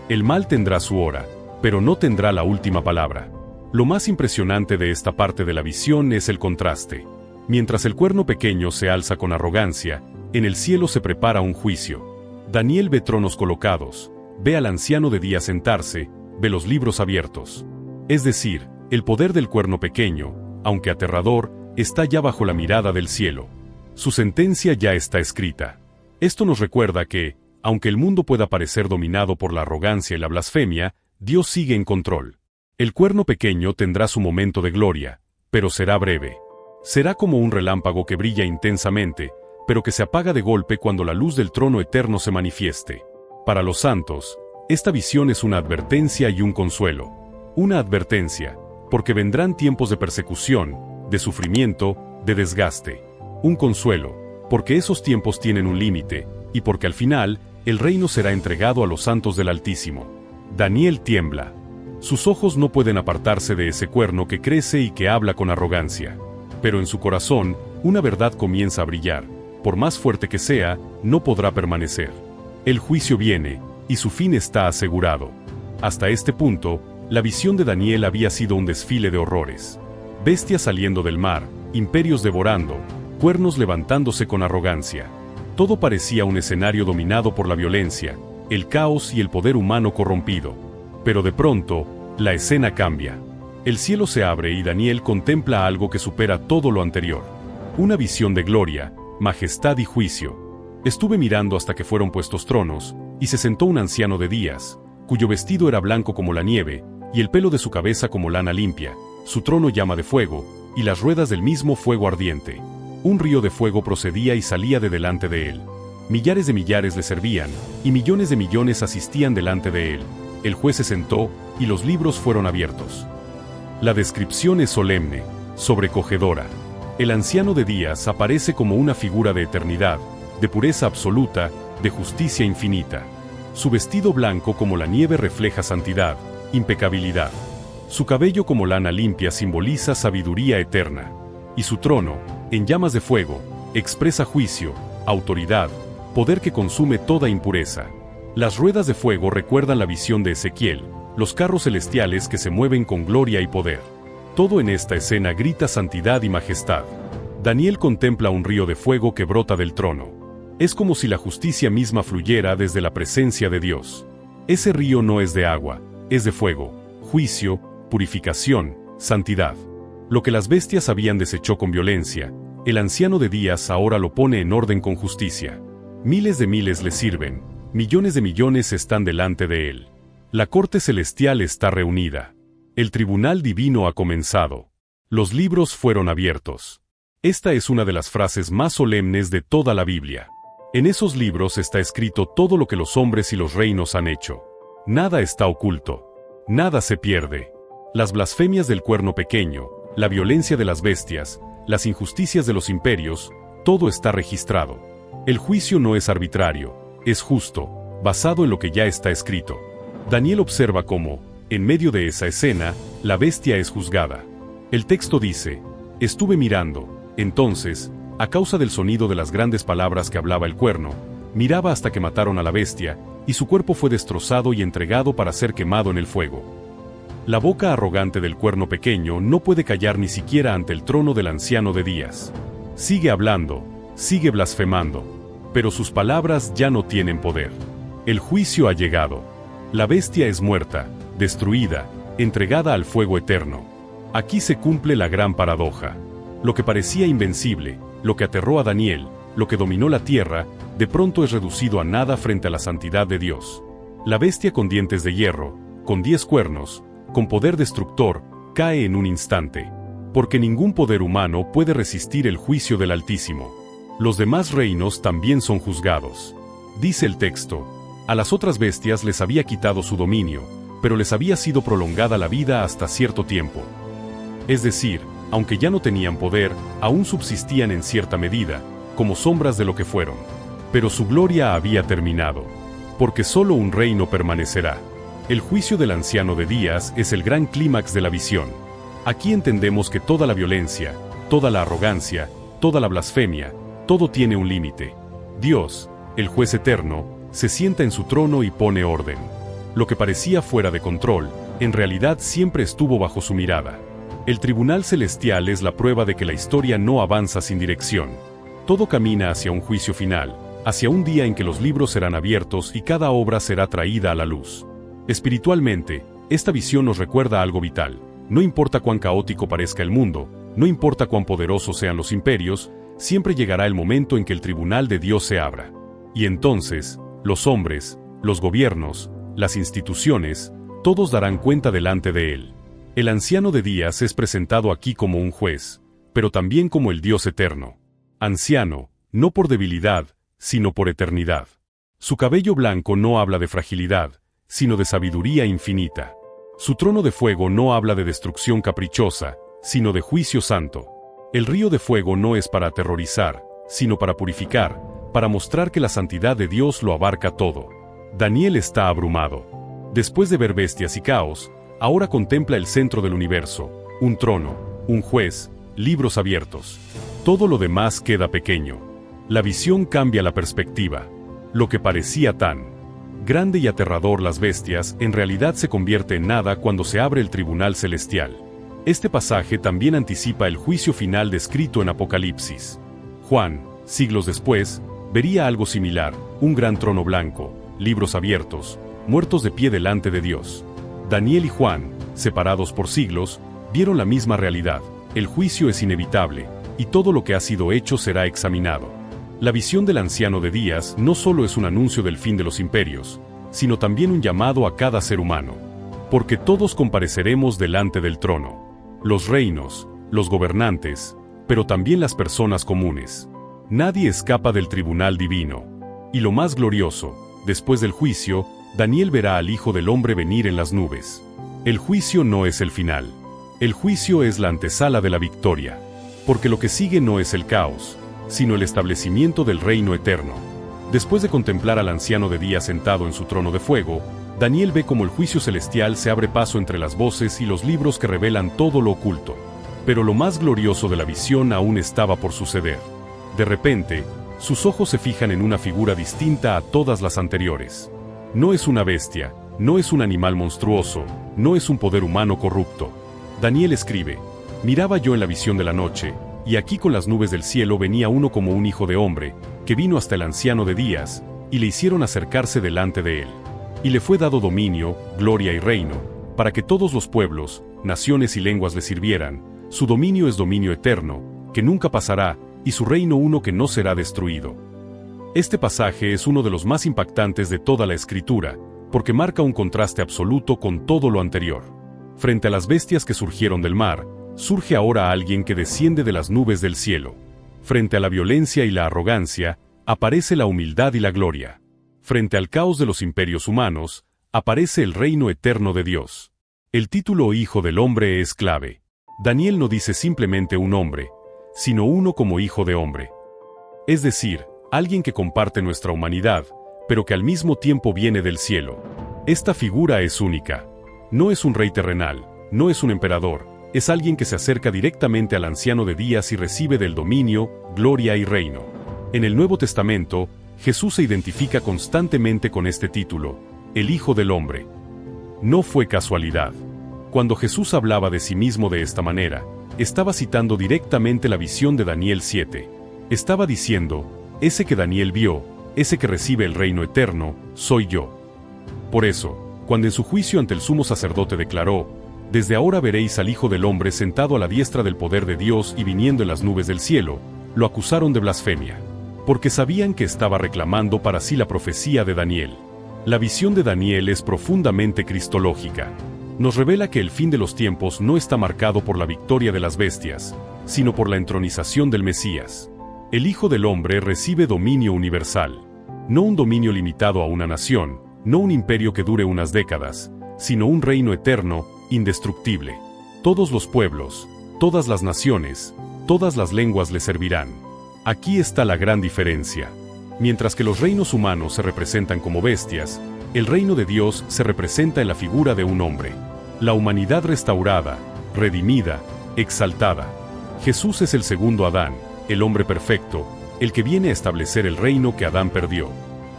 El mal tendrá su hora, pero no tendrá la última palabra. Lo más impresionante de esta parte de la visión es el contraste. Mientras el cuerno pequeño se alza con arrogancia, en el cielo se prepara un juicio. Daniel ve tronos colocados, ve al anciano de día sentarse, ve los libros abiertos. Es decir, el poder del cuerno pequeño, aunque aterrador, está ya bajo la mirada del cielo. Su sentencia ya está escrita. Esto nos recuerda que, aunque el mundo pueda parecer dominado por la arrogancia y la blasfemia, Dios sigue en control. El cuerno pequeño tendrá su momento de gloria, pero será breve. Será como un relámpago que brilla intensamente, pero que se apaga de golpe cuando la luz del trono eterno se manifieste. Para los santos, esta visión es una advertencia y un consuelo. Una advertencia, porque vendrán tiempos de persecución, de sufrimiento, de desgaste. Un consuelo, porque esos tiempos tienen un límite, y porque al final, el reino será entregado a los santos del Altísimo. Daniel tiembla. Sus ojos no pueden apartarse de ese cuerno que crece y que habla con arrogancia. Pero en su corazón, una verdad comienza a brillar. Por más fuerte que sea, no podrá permanecer. El juicio viene, y su fin está asegurado. Hasta este punto, la visión de Daniel había sido un desfile de horrores. Bestias saliendo del mar, imperios devorando, cuernos levantándose con arrogancia. Todo parecía un escenario dominado por la violencia, el caos y el poder humano corrompido. Pero de pronto, la escena cambia. El cielo se abre y Daniel contempla algo que supera todo lo anterior. Una visión de gloria, majestad y juicio. Estuve mirando hasta que fueron puestos tronos, y se sentó un anciano de días, cuyo vestido era blanco como la nieve, y el pelo de su cabeza como lana limpia, su trono llama de fuego, y las ruedas del mismo fuego ardiente. Un río de fuego procedía y salía de delante de él. Millares de millares le servían, y millones de millones asistían delante de él. El juez se sentó, y los libros fueron abiertos. La descripción es solemne, sobrecogedora. El anciano de días aparece como una figura de eternidad, de pureza absoluta, de justicia infinita. Su vestido blanco como la nieve refleja santidad, impecabilidad. Su cabello como lana limpia simboliza sabiduría eterna. Y su trono, en llamas de fuego, expresa juicio, autoridad, poder que consume toda impureza. Las ruedas de fuego recuerdan la visión de Ezequiel, los carros celestiales que se mueven con gloria y poder. Todo en esta escena grita santidad y majestad. Daniel contempla un río de fuego que brota del trono. Es como si la justicia misma fluyera desde la presencia de Dios. Ese río no es de agua, es de fuego, juicio, purificación, santidad. Lo que las bestias habían desechado con violencia, el anciano de días ahora lo pone en orden con justicia. Miles de miles le sirven, millones de millones están delante de él. La corte celestial está reunida. El tribunal divino ha comenzado. Los libros fueron abiertos. Esta es una de las frases más solemnes de toda la Biblia. En esos libros está escrito todo lo que los hombres y los reinos han hecho. Nada está oculto. Nada se pierde. Las blasfemias del cuerno pequeño, la violencia de las bestias, las injusticias de los imperios, todo está registrado. El juicio no es arbitrario, es justo, basado en lo que ya está escrito. Daniel observa cómo, en medio de esa escena, la bestia es juzgada. El texto dice: estuve mirando, entonces, a causa del sonido de las grandes palabras que hablaba el cuerno, miraba hasta que mataron a la bestia, y su cuerpo fue destrozado y entregado para ser quemado en el fuego. La boca arrogante del cuerno pequeño no puede callar ni siquiera ante el trono del anciano de días. Sigue hablando, sigue blasfemando, pero sus palabras ya no tienen poder. El juicio ha llegado. La bestia es muerta, destruida, entregada al fuego eterno. Aquí se cumple la gran paradoja. Lo que parecía invencible, lo que aterró a Daniel, lo que dominó la tierra, de pronto es reducido a nada frente a la santidad de Dios. La bestia con dientes de hierro, con 10 cuernos, con poder destructor, cae en un instante. Porque ningún poder humano puede resistir el juicio del Altísimo. Los demás reinos también son juzgados. Dice el texto: a las otras bestias les había quitado su dominio, pero les había sido prolongada la vida hasta cierto tiempo. Es decir, aunque ya no tenían poder, aún subsistían en cierta medida, como sombras de lo que fueron. Pero su gloria había terminado. Porque solo un reino permanecerá. El juicio del anciano de días es el gran clímax de la visión. Aquí entendemos que toda la violencia, toda la arrogancia, toda la blasfemia, todo tiene un límite. Dios, el juez eterno, se sienta en su trono y pone orden. Lo que parecía fuera de control, en realidad siempre estuvo bajo su mirada. El tribunal celestial es la prueba de que la historia no avanza sin dirección. Todo camina hacia un juicio final, hacia un día en que los libros serán abiertos y cada obra será traída a la luz. Espiritualmente, esta visión nos recuerda algo vital. No importa cuán caótico parezca el mundo, no importa cuán poderosos sean los imperios, siempre llegará el momento en que el tribunal de Dios se abra. Y entonces, los hombres, los gobiernos, las instituciones, todos darán cuenta delante de él. El anciano de días es presentado aquí como un juez, pero también como el Dios eterno. Anciano, no por debilidad, sino por eternidad. Su cabello blanco no habla de fragilidad, sino de sabiduría infinita. Su trono de fuego no habla de destrucción caprichosa, sino de juicio santo. El río de fuego no es para aterrorizar, sino para purificar, para mostrar que la santidad de Dios lo abarca todo. Daniel está abrumado. Después de ver bestias y caos, ahora contempla el centro del universo, un trono, un juez, libros abiertos. Todo lo demás queda pequeño. La visión cambia la perspectiva. Lo que parecía tan grande y aterrador las bestias, en realidad se convierte en nada cuando se abre el tribunal celestial. Este pasaje también anticipa el juicio final descrito en Apocalipsis. Juan, siglos después, vería algo similar, un gran trono blanco, libros abiertos, muertos de pie delante de Dios. Daniel y Juan, separados por siglos, vieron la misma realidad. El juicio es inevitable, y todo lo que ha sido hecho será examinado. La visión del anciano de días no solo es un anuncio del fin de los imperios, sino también un llamado a cada ser humano. Porque todos compareceremos delante del trono. Los reinos, los gobernantes, pero también las personas comunes. Nadie escapa del tribunal divino. Y lo más glorioso, después del juicio, Daniel verá al Hijo del Hombre venir en las nubes. El juicio no es el final. El juicio es la antesala de la victoria. Porque lo que sigue no es el caos, sino el establecimiento del reino eterno. Después de contemplar al anciano de día sentado en su trono de fuego, Daniel ve cómo el juicio celestial se abre paso entre las voces y los libros que revelan todo lo oculto. Pero lo más glorioso de la visión aún estaba por suceder. De repente, sus ojos se fijan en una figura distinta a todas las anteriores. No es una bestia, no es un animal monstruoso, no es un poder humano corrupto. Daniel escribe: miraba yo en la visión de la noche, Y aquí con las nubes del cielo venía uno como un hijo de hombre, que vino hasta el anciano de días, y le hicieron acercarse delante de él. Y le fue dado dominio, gloria y reino, para que todos los pueblos, naciones y lenguas le sirvieran. Su dominio es dominio eterno, que nunca pasará, y su reino uno que no será destruido. Este pasaje es uno de los más impactantes de toda la Escritura, porque marca un contraste absoluto con todo lo anterior. Frente a las bestias que surgieron del mar, surge ahora alguien que desciende de las nubes del cielo. Frente a la violencia y la arrogancia, aparece la humildad y la gloria. Frente al caos de los imperios humanos, aparece el reino eterno de Dios. El título Hijo del Hombre es clave. Daniel no dice simplemente un hombre, sino uno como hijo de hombre. Es decir, alguien que comparte nuestra humanidad, pero que al mismo tiempo viene del cielo. Esta figura es única. No es un rey terrenal, no es un emperador, es alguien que se acerca directamente al anciano de días y recibe del dominio, gloria y reino. En el Nuevo Testamento, Jesús se identifica constantemente con este título, el Hijo del Hombre. No fue casualidad. Cuando Jesús hablaba de sí mismo de esta manera, estaba citando directamente la visión de Daniel 7. Estaba diciendo, ese que Daniel vio, ese que recibe el reino eterno, soy yo. Por eso, cuando en su juicio ante el sumo sacerdote declaró, desde ahora veréis al Hijo del Hombre sentado a la diestra del poder de Dios y viniendo en las nubes del cielo, lo acusaron de blasfemia. Porque sabían que estaba reclamando para sí la profecía de Daniel. La visión de Daniel es profundamente cristológica. Nos revela que el fin de los tiempos no está marcado por la victoria de las bestias, sino por la entronización del Mesías. El Hijo del Hombre recibe dominio universal. No un dominio limitado a una nación, no un imperio que dure unas décadas, sino un reino eterno, indestructible. Todos los pueblos, todas las naciones, todas las lenguas le servirán. Aquí está la gran diferencia. Mientras que los reinos humanos se representan como bestias, el reino de Dios se representa en la figura de un hombre. La humanidad restaurada, redimida, exaltada. Jesús es el segundo Adán, el hombre perfecto, el que viene a establecer el reino que Adán perdió.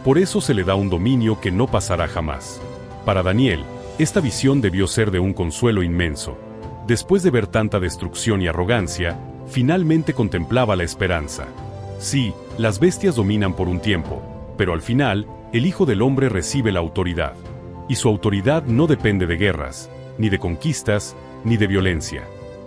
Por eso se le da un dominio que no pasará jamás. Para Daniel, esta visión debió ser de un consuelo inmenso. Después de ver tanta destrucción y arrogancia, finalmente contemplaba la esperanza. Sí, las bestias dominan por un tiempo, pero al final, el Hijo del Hombre recibe la autoridad. Y su autoridad no depende de guerras, ni de conquistas, ni de violencia.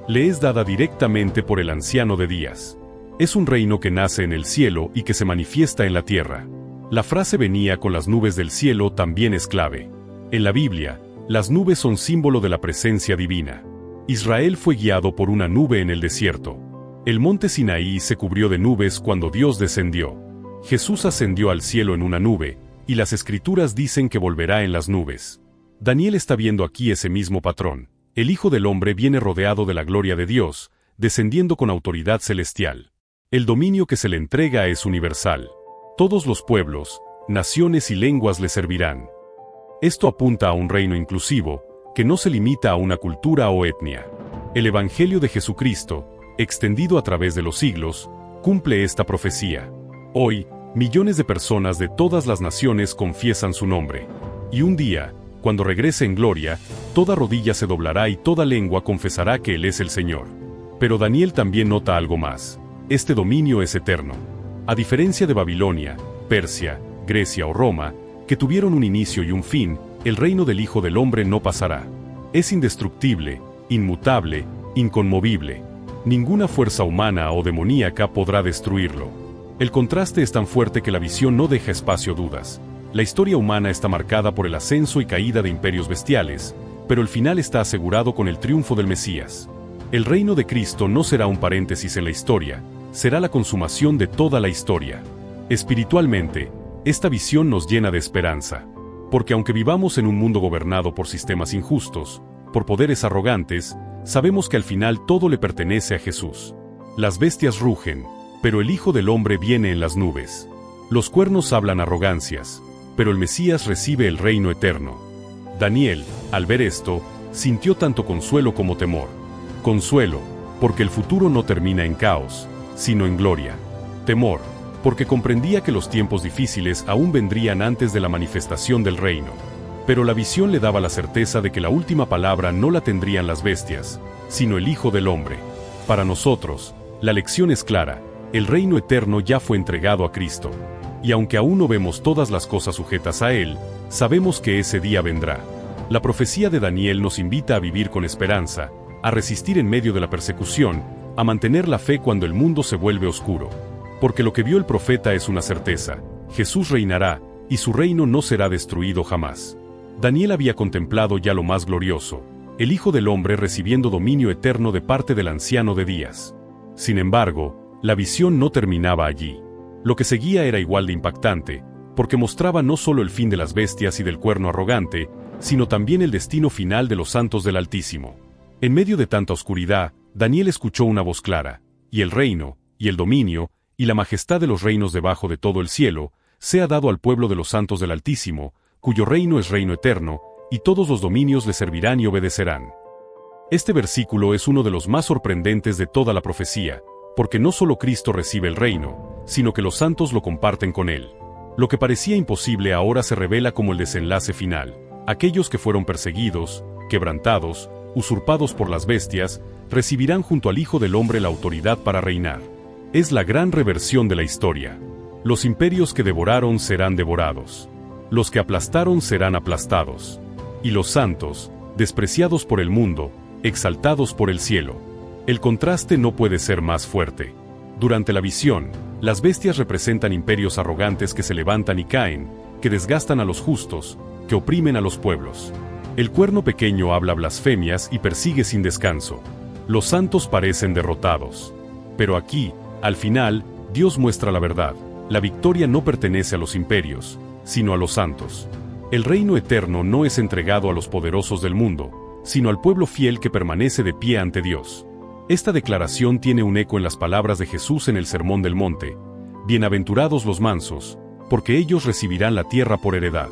Le es dada directamente por el anciano de días. Es un reino que nace en el cielo y que se manifiesta en la tierra. La frase venía con las nubes del cielo también es clave. En la Biblia, las nubes son símbolo de la presencia divina. Israel fue guiado por una nube en el desierto. El monte Sinaí se cubrió de nubes cuando Dios descendió. Jesús ascendió al cielo en una nube, y las Escrituras dicen que volverá en las nubes. Daniel está viendo aquí ese mismo patrón. El Hijo del Hombre viene rodeado de la gloria de Dios, descendiendo con autoridad celestial. El dominio que se le entrega es universal. Todos los pueblos, naciones y lenguas le servirán. Esto apunta a un reino inclusivo, que no se limita a una cultura o etnia. El Evangelio de Jesucristo, extendido a través de los siglos, cumple esta profecía. Hoy, millones de personas de todas las naciones confiesan su nombre. Y un día, cuando regrese en gloria, toda rodilla se doblará y toda lengua confesará que Él es el Señor. Pero Daniel también nota algo más. Este dominio es eterno. A diferencia de Babilonia, Persia, Grecia o Roma, que tuvieron un inicio y un fin, el reino del Hijo del Hombre no pasará. Es indestructible, inmutable, inconmovible. Ninguna fuerza humana o demoníaca podrá destruirlo. El contraste es tan fuerte que la visión no deja espacio a dudas. La historia humana está marcada por el ascenso y caída de imperios bestiales, pero el final está asegurado con el triunfo del Mesías. El reino de Cristo no será un paréntesis en la historia, será la consumación de toda la historia. Espiritualmente, esta visión nos llena de esperanza. Porque aunque vivamos en un mundo gobernado por sistemas injustos, por poderes arrogantes, sabemos que al final todo le pertenece a Jesús. Las bestias rugen, pero el Hijo del Hombre viene en las nubes. Los cuernos hablan arrogancias, pero el Mesías recibe el reino eterno. Daniel, al ver esto, sintió tanto consuelo como temor. Consuelo, porque el futuro no termina en caos, sino en gloria. Temor, porque comprendía que los tiempos difíciles aún vendrían antes de la manifestación del reino. Pero la visión le daba la certeza de que la última palabra no la tendrían las bestias, sino el Hijo del Hombre. Para nosotros, La lección es clara: el reino eterno ya fue entregado a Cristo. Y aunque aún no vemos todas las cosas sujetas a Él, sabemos que ese día vendrá. La profecía de Daniel nos invita a vivir con esperanza, a resistir en medio de la persecución, a mantener la fe cuando el mundo se vuelve oscuro. Porque lo que vio el profeta es una certeza: Jesús reinará, y su reino no será destruido jamás. Daniel había contemplado ya lo más glorioso: el Hijo del Hombre recibiendo dominio eterno de parte del Anciano de Días. Sin embargo, la visión no terminaba allí. Lo que seguía era igual de impactante, porque mostraba no solo el fin de las bestias y del cuerno arrogante, sino también el destino final de los santos del Altísimo. En medio de tanta oscuridad, Daniel escuchó una voz clara: y el reino, y el dominio, y la majestad de los reinos debajo de todo el cielo, sea dado al pueblo de los santos del Altísimo, cuyo reino es reino eterno, y todos los dominios le servirán y obedecerán. Este versículo es uno de los más sorprendentes de toda la profecía, porque no solo Cristo recibe el reino, sino que los santos lo comparten con Él. Lo que parecía imposible ahora se revela como el desenlace final: aquellos que fueron perseguidos, quebrantados, usurpados por las bestias, recibirán junto al Hijo del Hombre la autoridad para reinar. Es la gran reversión de la historia. Los imperios que devoraron serán devorados. Los que aplastaron serán aplastados. Y los santos, despreciados por el mundo, exaltados por el cielo. El contraste no puede ser más fuerte. Durante la visión, las bestias representan imperios arrogantes que se levantan y caen, que desgastan a los justos, que oprimen a los pueblos. El cuerno pequeño habla blasfemias y persigue sin descanso. Los santos parecen derrotados. Pero aquí, al final, Dios muestra la verdad: la victoria no pertenece a los imperios, sino a los santos. El reino eterno no es entregado a los poderosos del mundo, sino al pueblo fiel que permanece de pie ante Dios. Esta declaración tiene un eco en las palabras de Jesús en el Sermón del Monte: bienaventurados los mansos, porque ellos recibirán la tierra por heredad.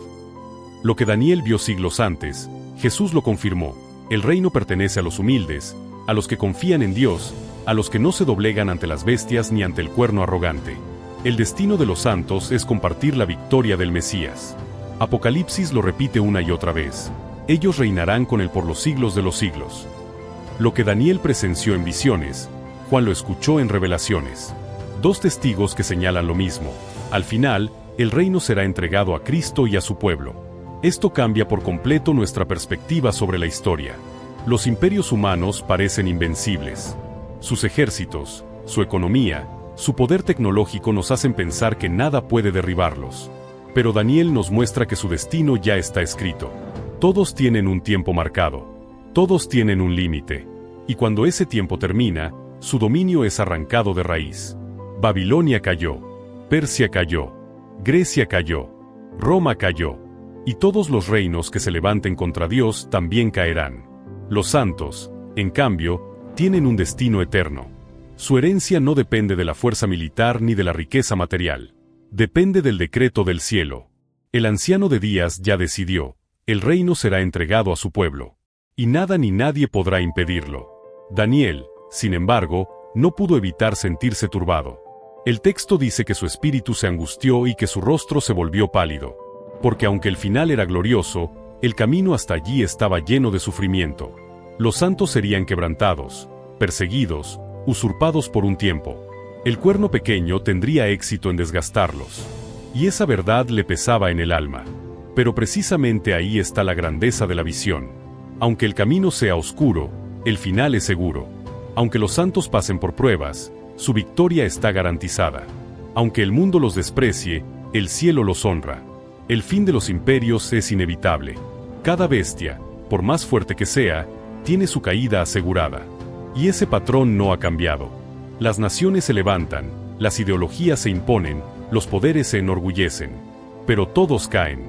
Lo que Daniel vio siglos antes, Jesús lo confirmó: el reino pertenece a los humildes, a los que confían en Dios, a los que no se doblegan ante las bestias ni ante el cuerno arrogante. El destino de los santos es compartir la victoria del Mesías. Apocalipsis lo repite una y otra vez: ellos reinarán con él por los siglos de los siglos. Lo que Daniel presenció en visiones, Juan lo escuchó en revelaciones. Dos testigos que señalan lo mismo: al final, el reino será entregado a Cristo y a su pueblo. Esto cambia por completo nuestra perspectiva sobre la historia. Los imperios humanos parecen invencibles. Sus ejércitos, su economía, su poder tecnológico nos hacen pensar que nada puede derribarlos. Pero Daniel nos muestra que su destino ya está escrito. Todos tienen un tiempo marcado. Todos tienen un límite. Y cuando ese tiempo termina, su dominio es arrancado de raíz. Babilonia cayó. Persia cayó. Grecia cayó. Roma cayó. Y todos los reinos que se levanten contra Dios también caerán. Los santos, en cambio, tienen un destino eterno. Su herencia no depende de la fuerza militar ni de la riqueza material. Depende del decreto del cielo. El Anciano de Días ya decidió: el reino será entregado a su pueblo. Y nada ni nadie podrá impedirlo. Daniel, sin embargo, no pudo evitar sentirse turbado. El texto dice que su espíritu se angustió y que su rostro se volvió pálido. Porque aunque el final era glorioso, el camino hasta allí estaba lleno de sufrimiento. Los santos serían quebrantados, perseguidos, usurpados por un tiempo. El cuerno pequeño tendría éxito en desgastarlos. Y esa verdad le pesaba en el alma. Pero precisamente ahí está la grandeza de la visión. Aunque el camino sea oscuro, el final es seguro. Aunque los santos pasen por pruebas, su victoria está garantizada. Aunque el mundo los desprecie, el cielo los honra. El fin de los imperios es inevitable. Cada bestia, por más fuerte que sea, tiene su caída asegurada. Y ese patrón no ha cambiado. Las naciones se levantan, las ideologías se imponen, los poderes se enorgullecen. Pero todos caen.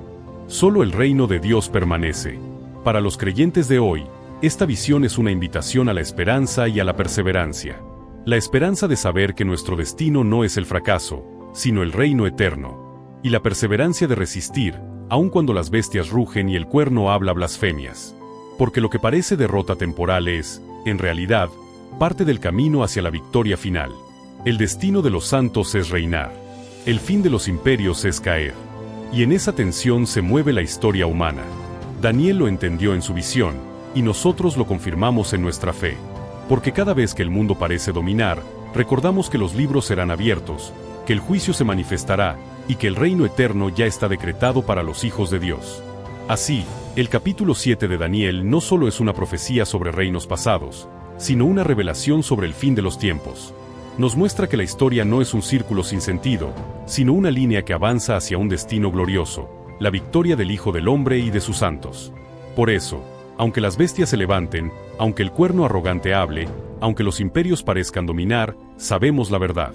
Solo el reino de Dios permanece. Para los creyentes de hoy, esta visión es una invitación a la esperanza y a la perseverancia. La esperanza de saber que nuestro destino no es el fracaso, sino el reino eterno. Y la perseverancia de resistir, aun cuando las bestias rugen y el cuerno habla blasfemias. Porque lo que parece derrota temporal es, en realidad, parte del camino hacia la victoria final. El destino de los santos es reinar. El fin de los imperios es caer. Y en esa tensión se mueve la historia humana. Daniel lo entendió en su visión, y nosotros lo confirmamos en nuestra fe. Porque cada vez que el mundo parece dominar, recordamos que los libros serán abiertos, que el juicio se manifestará, y que el reino eterno ya está decretado para los hijos de Dios. Así, el capítulo 7 de Daniel no solo es una profecía sobre reinos pasados, sino una revelación sobre el fin de los tiempos. Nos muestra que la historia no es un círculo sin sentido, sino una línea que avanza hacia un destino glorioso, la victoria del Hijo del Hombre y de sus santos. Por eso, aunque las bestias se levanten, aunque el cuerno arrogante hable, aunque los imperios parezcan dominar, sabemos la verdad.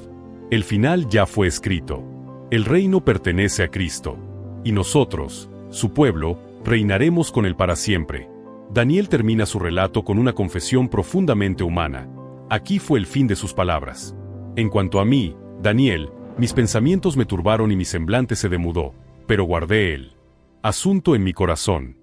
El final ya fue escrito. El reino pertenece a Cristo. Y nosotros, su pueblo, reinaremos con él para siempre. Daniel termina su relato con una confesión profundamente humana. Aquí fue el fin de sus palabras. En cuanto a mí, Daniel, mis pensamientos me turbaron y mi semblante se demudó, pero guardé el asunto en mi corazón.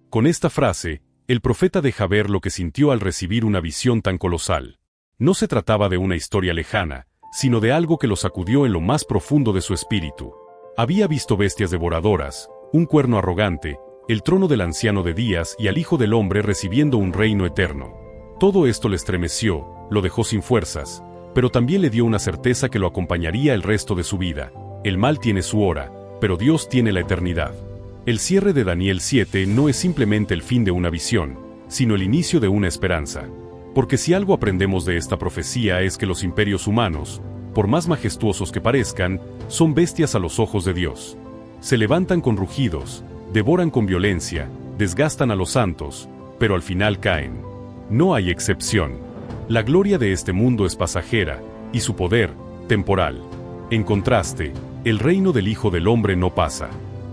Con esta frase, el profeta deja ver lo que sintió al recibir una visión tan colosal. No se trataba de una historia lejana, sino de algo que lo sacudió en lo más profundo de su espíritu. Había visto bestias devoradoras, un cuerno arrogante, el trono del anciano de días y al Hijo del Hombre recibiendo un reino eterno. Todo esto le estremeció, lo dejó sin fuerzas, pero también le dio una certeza que lo acompañaría el resto de su vida. El mal tiene su hora, pero Dios tiene la eternidad. El cierre de Daniel 7 no es simplemente el fin de una visión, sino el inicio de una esperanza. Porque si algo aprendemos de esta profecía es que los imperios humanos, por más majestuosos que parezcan, son bestias a los ojos de Dios. Se levantan con rugidos, devoran con violencia, desgastan a los santos, pero al final caen. No hay excepción. La gloria de este mundo es pasajera, y su poder, temporal. En contraste, el reino del Hijo del Hombre no pasa.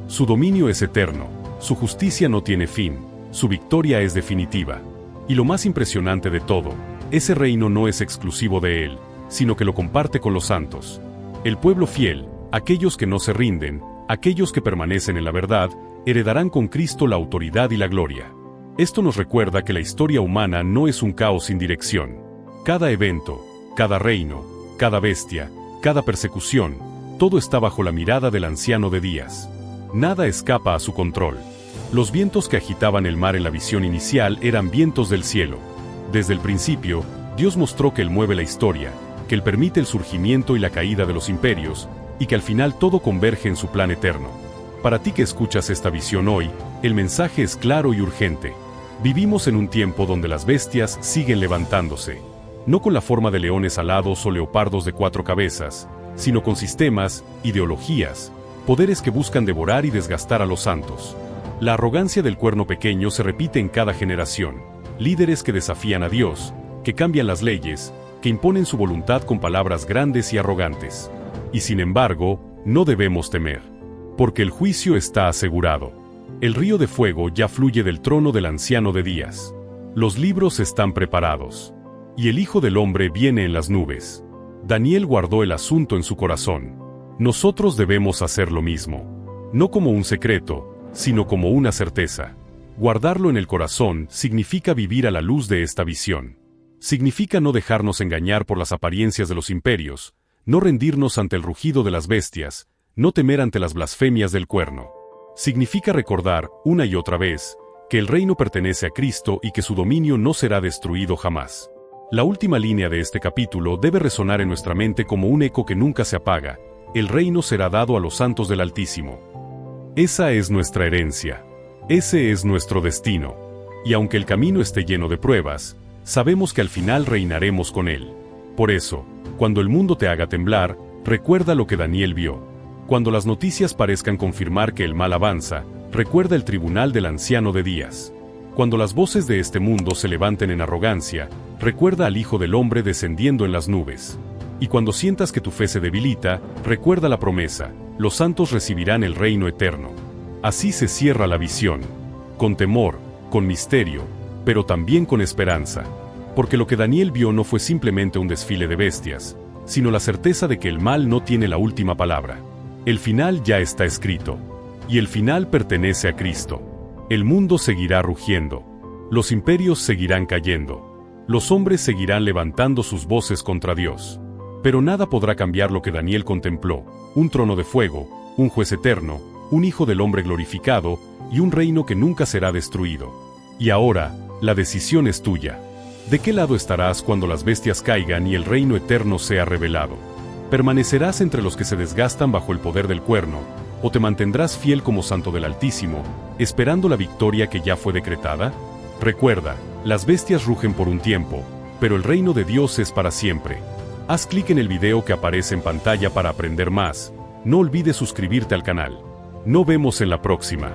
Su dominio es eterno, su justicia no tiene fin, su victoria es definitiva. Y lo más impresionante de todo, ese reino no es exclusivo de él, sino que lo comparte con los santos. El pueblo fiel, aquellos que no se rinden, aquellos que permanecen en la verdad, heredarán con Cristo la autoridad y la gloria. Esto nos recuerda que la historia humana no es un caos sin dirección. Cada evento, cada reino, cada bestia, cada persecución, todo está bajo la mirada del anciano de días. Nada escapa a su control. Los vientos que agitaban el mar en la visión inicial eran vientos del cielo. Desde el principio, Dios mostró que Él mueve la historia, que Él permite el surgimiento y la caída de los imperios, y que al final todo converge en su plan eterno. Para ti que escuchas esta visión hoy, el mensaje es claro y urgente. Vivimos en un tiempo donde las bestias siguen levantándose, no con la forma de leones alados o leopardos de 4 cabezas, sino con sistemas, ideologías, poderes que buscan devorar y desgastar a los santos. La arrogancia del cuerno pequeño se repite en cada generación. Líderes que desafían a Dios, que cambian las leyes, que imponen su voluntad con palabras grandes y arrogantes. Y sin embargo, no debemos temer, porque el juicio está asegurado. El río de fuego ya fluye del trono del anciano de días. Los libros están preparados. Y el Hijo del Hombre viene en las nubes. Daniel guardó el asunto en su corazón. Nosotros debemos hacer lo mismo. No como un secreto, sino como una certeza. Guardarlo en el corazón significa vivir a la luz de esta visión. Significa no dejarnos engañar por las apariencias de los imperios, no rendirnos ante el rugido de las bestias, no temer ante las blasfemias del cuerno. Significa recordar, una y otra vez, que el reino pertenece a Cristo y que su dominio no será destruido jamás. La última línea de este capítulo debe resonar en nuestra mente como un eco que nunca se apaga: el reino será dado a los santos del Altísimo. Esa es nuestra herencia. Ese es nuestro destino. Y aunque el camino esté lleno de pruebas, sabemos que al final reinaremos con él. Por eso, cuando el mundo te haga temblar, recuerda lo que Daniel vio. Cuando las noticias parezcan confirmar que el mal avanza, recuerda el tribunal del anciano de días. Cuando las voces de este mundo se levanten en arrogancia, recuerda al Hijo del Hombre descendiendo en las nubes. Y cuando sientas que tu fe se debilita, recuerda la promesa: los santos recibirán el reino eterno. Así se cierra la visión. Con temor, con misterio, pero también con esperanza. Porque lo que Daniel vio no fue simplemente un desfile de bestias, sino la certeza de que el mal no tiene la última palabra. El final ya está escrito. Y el final pertenece a Cristo. El mundo seguirá rugiendo. Los imperios seguirán cayendo. Los hombres seguirán levantando sus voces contra Dios. Pero nada podrá cambiar lo que Daniel contempló: un trono de fuego, un juez eterno, un Hijo del Hombre glorificado y un reino que nunca será destruido. Y ahora, la decisión es tuya. ¿De qué lado estarás cuando las bestias caigan y el reino eterno sea revelado? ¿Permanecerás entre los que se desgastan bajo el poder del cuerno, o te mantendrás fiel como santo del Altísimo, esperando la victoria que ya fue decretada? Recuerda, las bestias rugen por un tiempo, pero el reino de Dios es para siempre. Haz clic en el video que aparece en pantalla para aprender más. No olvides suscribirte al canal. Nos vemos en la próxima.